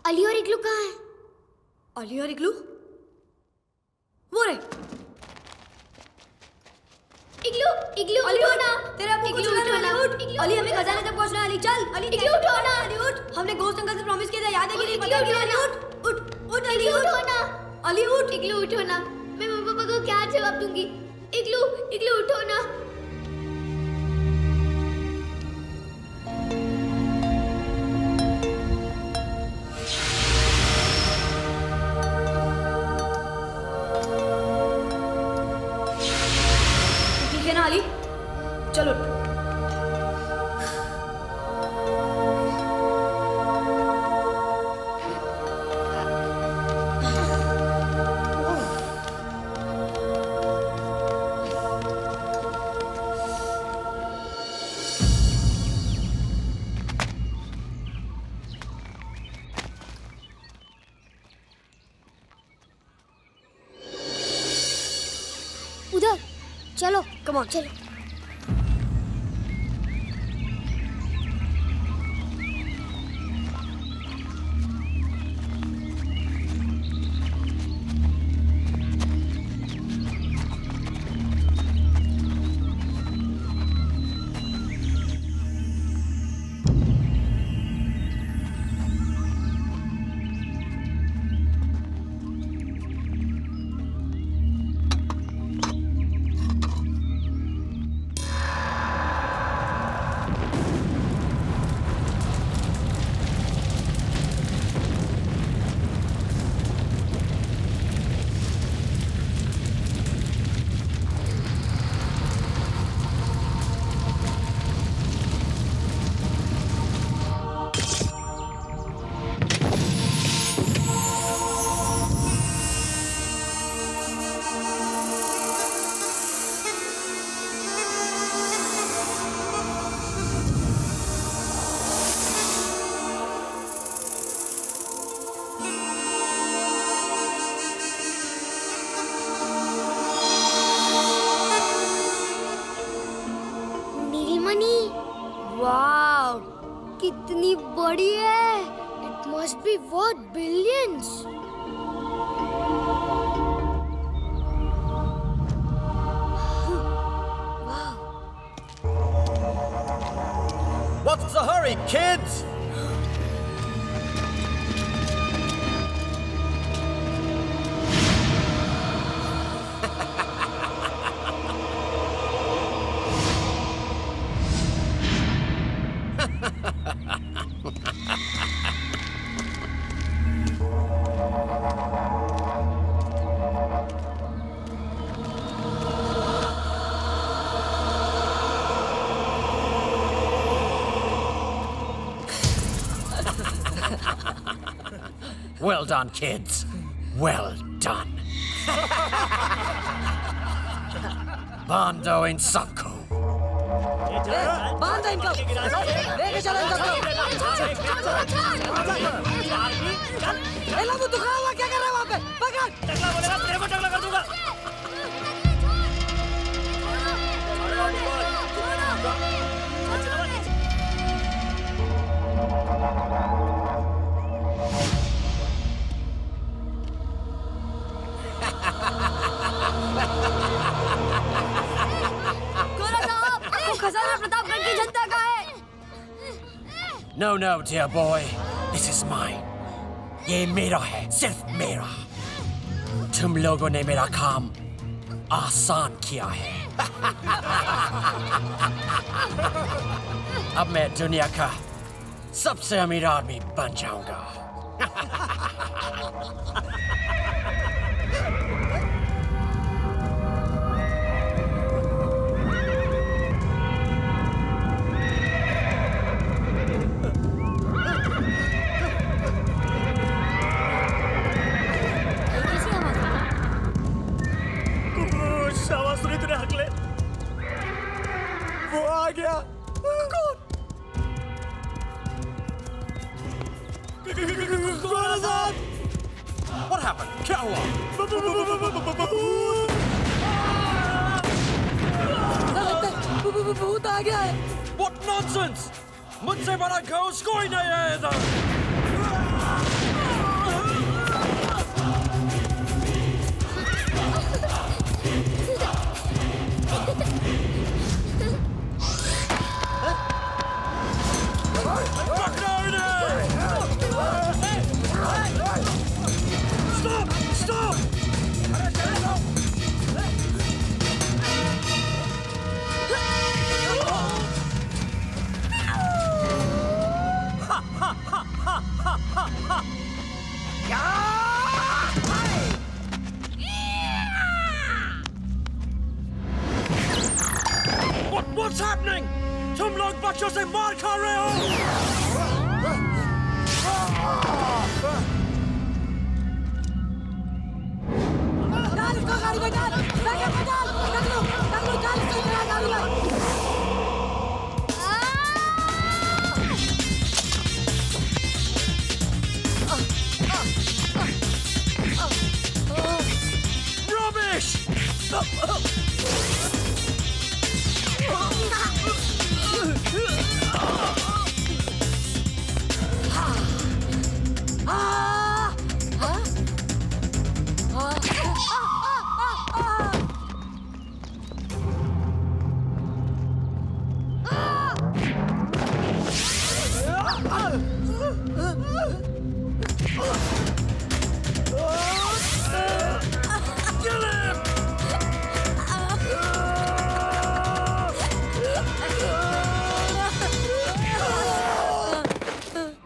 अली और इग्लू कहाँ है? अली और इग्लू? वो रहे। इग्लू, इग्लू उठो ना। तेरे अब्बू को इग्लू चुरा उठो ना, ना। उठ। इग्लू अली हमें खजाने तक पहुंचना है। अली चल। अली इग्लू उठो ना। अली उठ। हमने घोस्ट अंकल से प्रॉमिस किया था, याद है कि नहीं? इग्लू उठो ना। उठ उठ उठ अली इग्लू उठ। उठो ना। अली उठ। इग्लू उठो ना। मैं मम्मी पापा को क्या जवाब दूंगी? इग्लू, इग्लू उठो ना। ठीक है ना अली? चलो। उधर चलो, कम ऑन चलो। वाव, कितनी बड़ी है। It must be worth billions. What's the hurry, kids? Well done, kids. Well done. Bando in Sanko. बांध इनको, लेके चलो इनको। ए लाबू तू खड़ा हुआ क्या कर रहा है वहाँ पे? पकड़। टकला बोलेगा तेरे को टकला कर दूंगा। खजाना प्रतापगढ़ की जनता का है। No, no, dear boy. This is mine. ये मेरा है, सिर्फ मेरा। तुम लोगों ने मेरा काम आसान किया है। अब मैं दुनिया का सबसे अमीर आदमी बन जाऊंगा। आवाज सुनी तूने हकले? वो आ गया। कौन? कौन है साहब? What happened? क्या हुआ? भूत आ गया है। What nonsense! मुझसे बड़ा घोस्ट कोई नहीं है इधर। Stop! Stop! What's happening? तुम लोग बच्चों से मार खा रहे हो? डाल इसको गाड़ी में डाल, बैकअप में डाल, टकलू, डाल इसको गाड़ी में। Rubbish!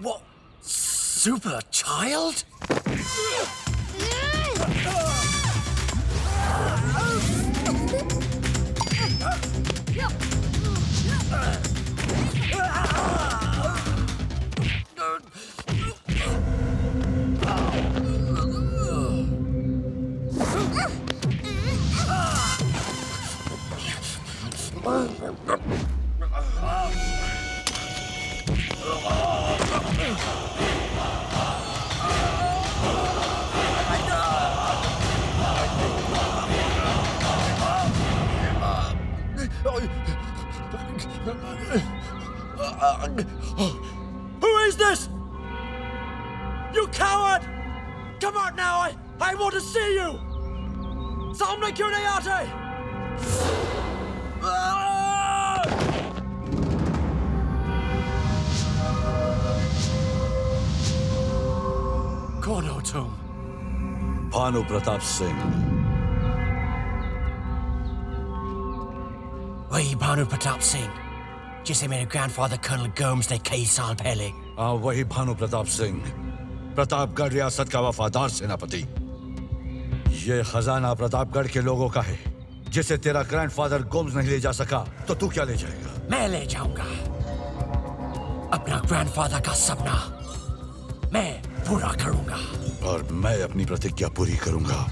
What? Super child? Who is this? You coward! Come out now! I want to see you! सामने क्यों नहीं आते? कौन हो तुम? भानु प्रताप सिंह। वही भानु प्रताप सिंह जिसे मेरे ग्रैंडफादर कर्नल गोम्स ने कई साल पहले। हाँ, वही भानु प्रताप सिंह, प्रतापगढ़ रियासत का वफादार सेनापति। ये खजाना प्रतापगढ़ के लोगों का है, जिसे तेरा ग्रैंडफादर गोम्स नहीं ले जा सका, तो तू क्या ले जाएगा? मैं ले जाऊंगा अपना ग्रैंडफादर का सपना मैं पूरा करूंगा। और मैं अपनी प्रतिज्ञा पूरी करूंगा।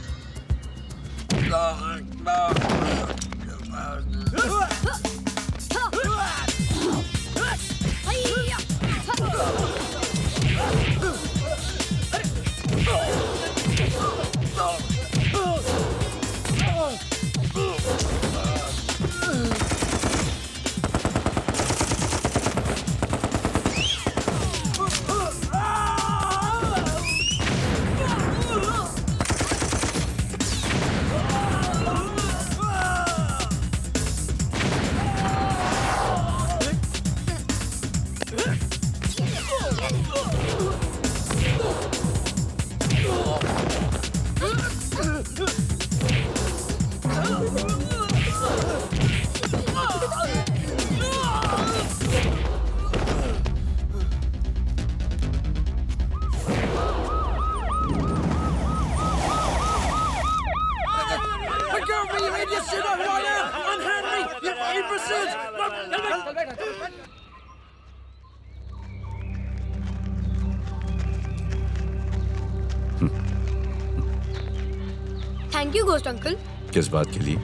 Thank you ghost uncle. किस बात के लिए?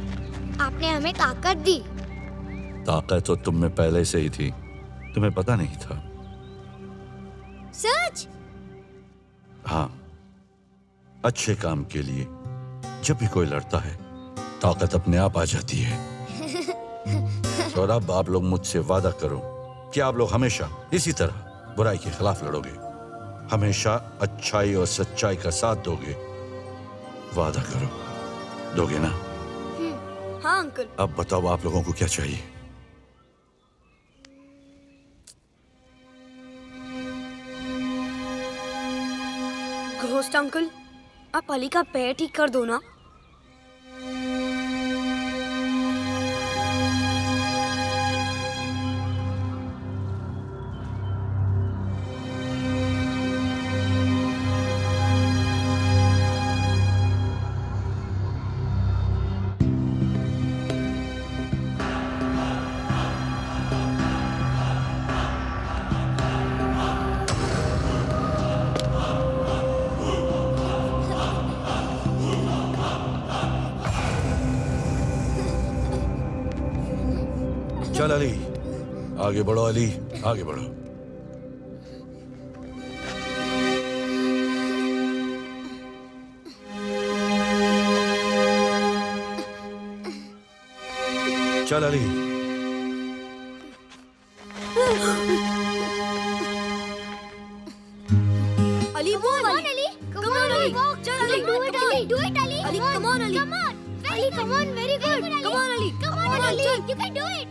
आपने हमें ताकत दी। ताकत तो तुम में पहले से ही थी, तुम्हें पता नहीं था। सच? हाँ, अच्छे काम के लिए जब भी कोई लड़ता है ताकत अपने आप आ जाती है। और अब आप लोग मुझसे वादा करो कि आप लोग हमेशा इसी तरह बुराई के खिलाफ लड़ोगे, हमेशा अच्छाई और सच्चाई का साथ दोगे। वादा करो, दोगे ना? हाँ अंकल। अब बताओ आप लोगों को क्या चाहिए? घोस्ट अंकल, आप अली का पैर ठीक कर दो ना। चल अली, आगे बढ़ो अली, आगे बढ़ो। चल अली। अली वो अली, come on अली, चल Ali, do it Ali, do it Ali, Ali come on Ali, Ali come on, very good, come on Ali, come on Ali, you can do it,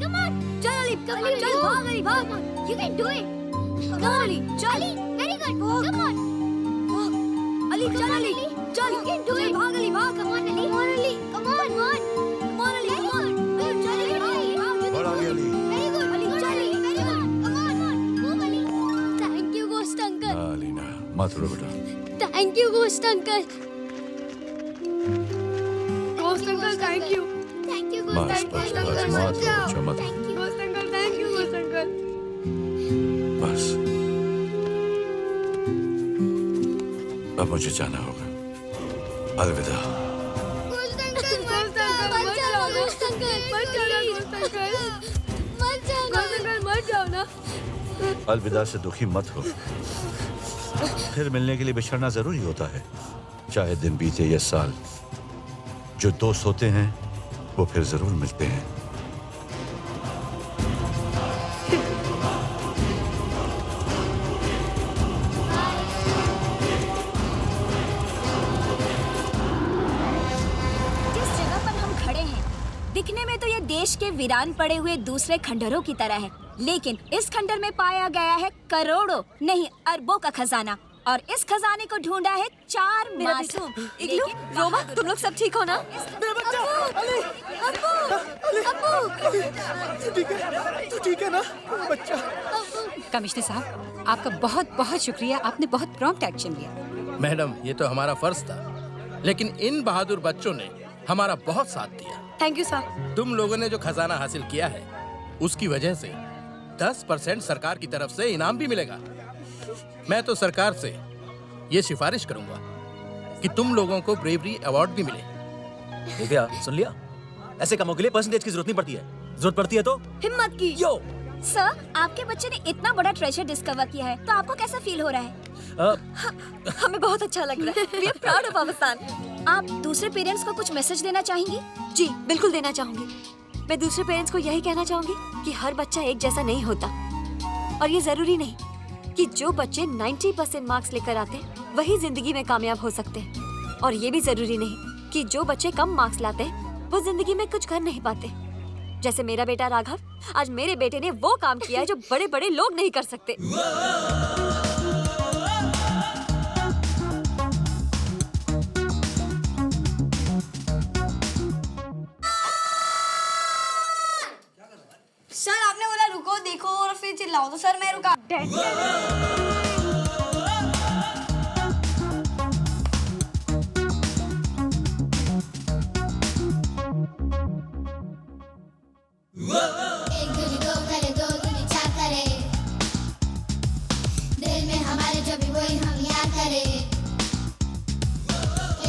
come on, चल अली, चल भाग अली, भाग, you can do it, come on Ali, चल, very good, come on, Ali चल अली, चल, you can do it, भाग अली, भाग, come on Ali, come on Ali, come on, come on Ali, come on, चल अली, भाग, बढ़ आगे अली। very good, अली चल Ali, very good, come on, move Ali, thank you ghost uncle, Ali ना, मत रो बेटा। thank you ghost uncle, ghost uncle thank you, thank you बस ghost बस uncle, बस, मत रो बच्चा, मत रो। thank you ghost uncle thank you, ghost uncle, बस अब मुझे जाना होगा, अलविदा। ghost uncle मत जाओ ghost uncle मत जाना ghost uncle, मत जाओ ghost uncle मत जाओ ना। अलविदा से दुखी मत हो, फिर मिलने के लिए बिछड़ना जरूरी होता है, चाहे दिन बीते या साल। जो दोस्त होते हैं वो फिर जरूर मिलते हैं। जिस जगह पर हम खड़े हैं, दिखने में तो ये देश के वीरान पड़े हुए दूसरे खंडरों की तरह है, लेकिन इस खंडर में पाया गया है करोड़ों नहीं अरबों का खजाना, और इस खजाने को ढूंढा है 4 मासूम। इग्लू, रोमा, तुम लोग सब ठीक हो ना? मेरा बच्चा अली, तू ठीक है ना बच्चा? कमिश्नर साहब, आपका बहुत बहुत शुक्रिया, आपने बहुत प्रॉम्प्ट एक्शन लिया। मैडम, ये तो हमारा फर्ज था, लेकिन इन बहादुर बच्चों ने हमारा बहुत साथ दिया। Thank you sir. तुम लोगों ने जो खजाना हासिल किया है उसकी वजह से 10% सरकार की तरफ से इनाम भी मिलेगा। मैं तो सरकार से ये सिफारिश करूंगा कि तुम लोगों को ब्रेवरी अवार्ड भी मिले। दिव्या, सुन लिया? ऐसे कामों के लिए परसेंटेज की जरूरत नहीं पड़ती है, जरूरत पड़ती है तो हिम्मत की। यो सर, आपके बच्चे ने इतना बड़ा ट्रेजर डिस्कवर किया है, तो आपको कैसा फील हो रहा है? हमें बहुत अच्छा लग रहा है। We are proud of our son. आप दूसरे पेरेंट्स को कुछ मैसेज देना चाहेंगी? जी, बिल्कुल देना चाहूंगी। मैं दूसरे पेरेंट्स को यही कहना चाहूंगी कि हर बच्चा एक जैसा नहीं होता, और ये जरूरी नहीं कि जो बच्चे 90% मार्क्स लेकर आते हैं वही जिंदगी में कामयाब हो सकते हैं, और ये भी जरूरी नहीं कि जो बच्चे कम मार्क्स लाते हैं वो जिंदगी में कुछ कर नहीं पाते। जैसे मेरा बेटा राघव, आज मेरे बेटे ने वो काम किया है जो बड़े बड़े लोग नहीं कर सकते। सर, आपने बोला रुको, देखो और फिर चिल्लाओ, तो सर मैं रुका। एक दूनी दो करे, दो दूनी चार करे, दिल में हमारे जो भी वही हम याद करे।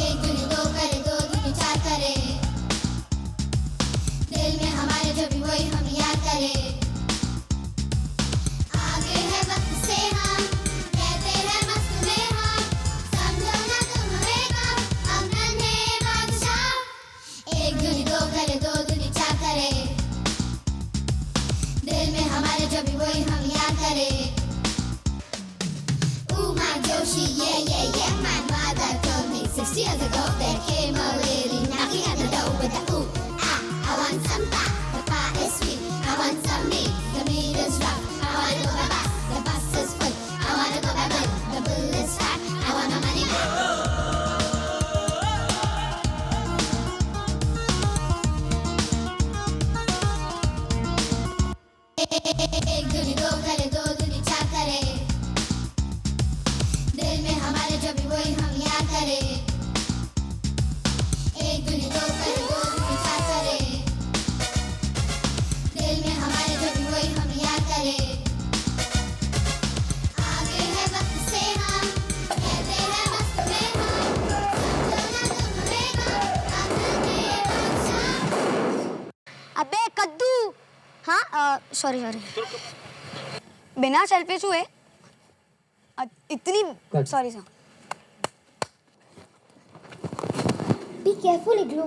एक दूनी दो करे, दो दूनी चार करे, was ago, there came a lady knocking at the door with a ooh, ah, I want some pie, the pie is sweet. I want some meat, the meat is rough. I want to go by bus, the bus is full. I want to go by bill, the bill is fat. I want my money back. एक दूनी दो करे, दो दूनी चार करे, दिल में हमारे जो भी वही हम याद करे। एक दूनी दो करे, दो दूनी चार करे, दिल में हमारे जो भी वही हम याद करे। आगे है वक्त से हम कहते हैं मस्त में हम, समझो ना तुम रहेगा आखिर में ये बादशाह। अबे कद्दू। हाँ सॉरी बिना सेल्फिश हुए इतनी sorry sir. Be careful igloo.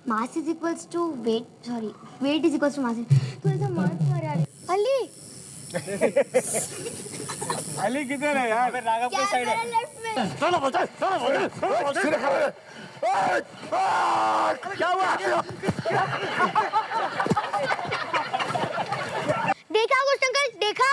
Mass is equals to weight. Sorry, weight is equals to mass. तो ऐसा मार क्यों रहा है? अली अली किधर है यार? राघव के साइड है। चलो बच्चे, सिरे खड़े। क्या हुआ? देखा कुछ अंकल देखा?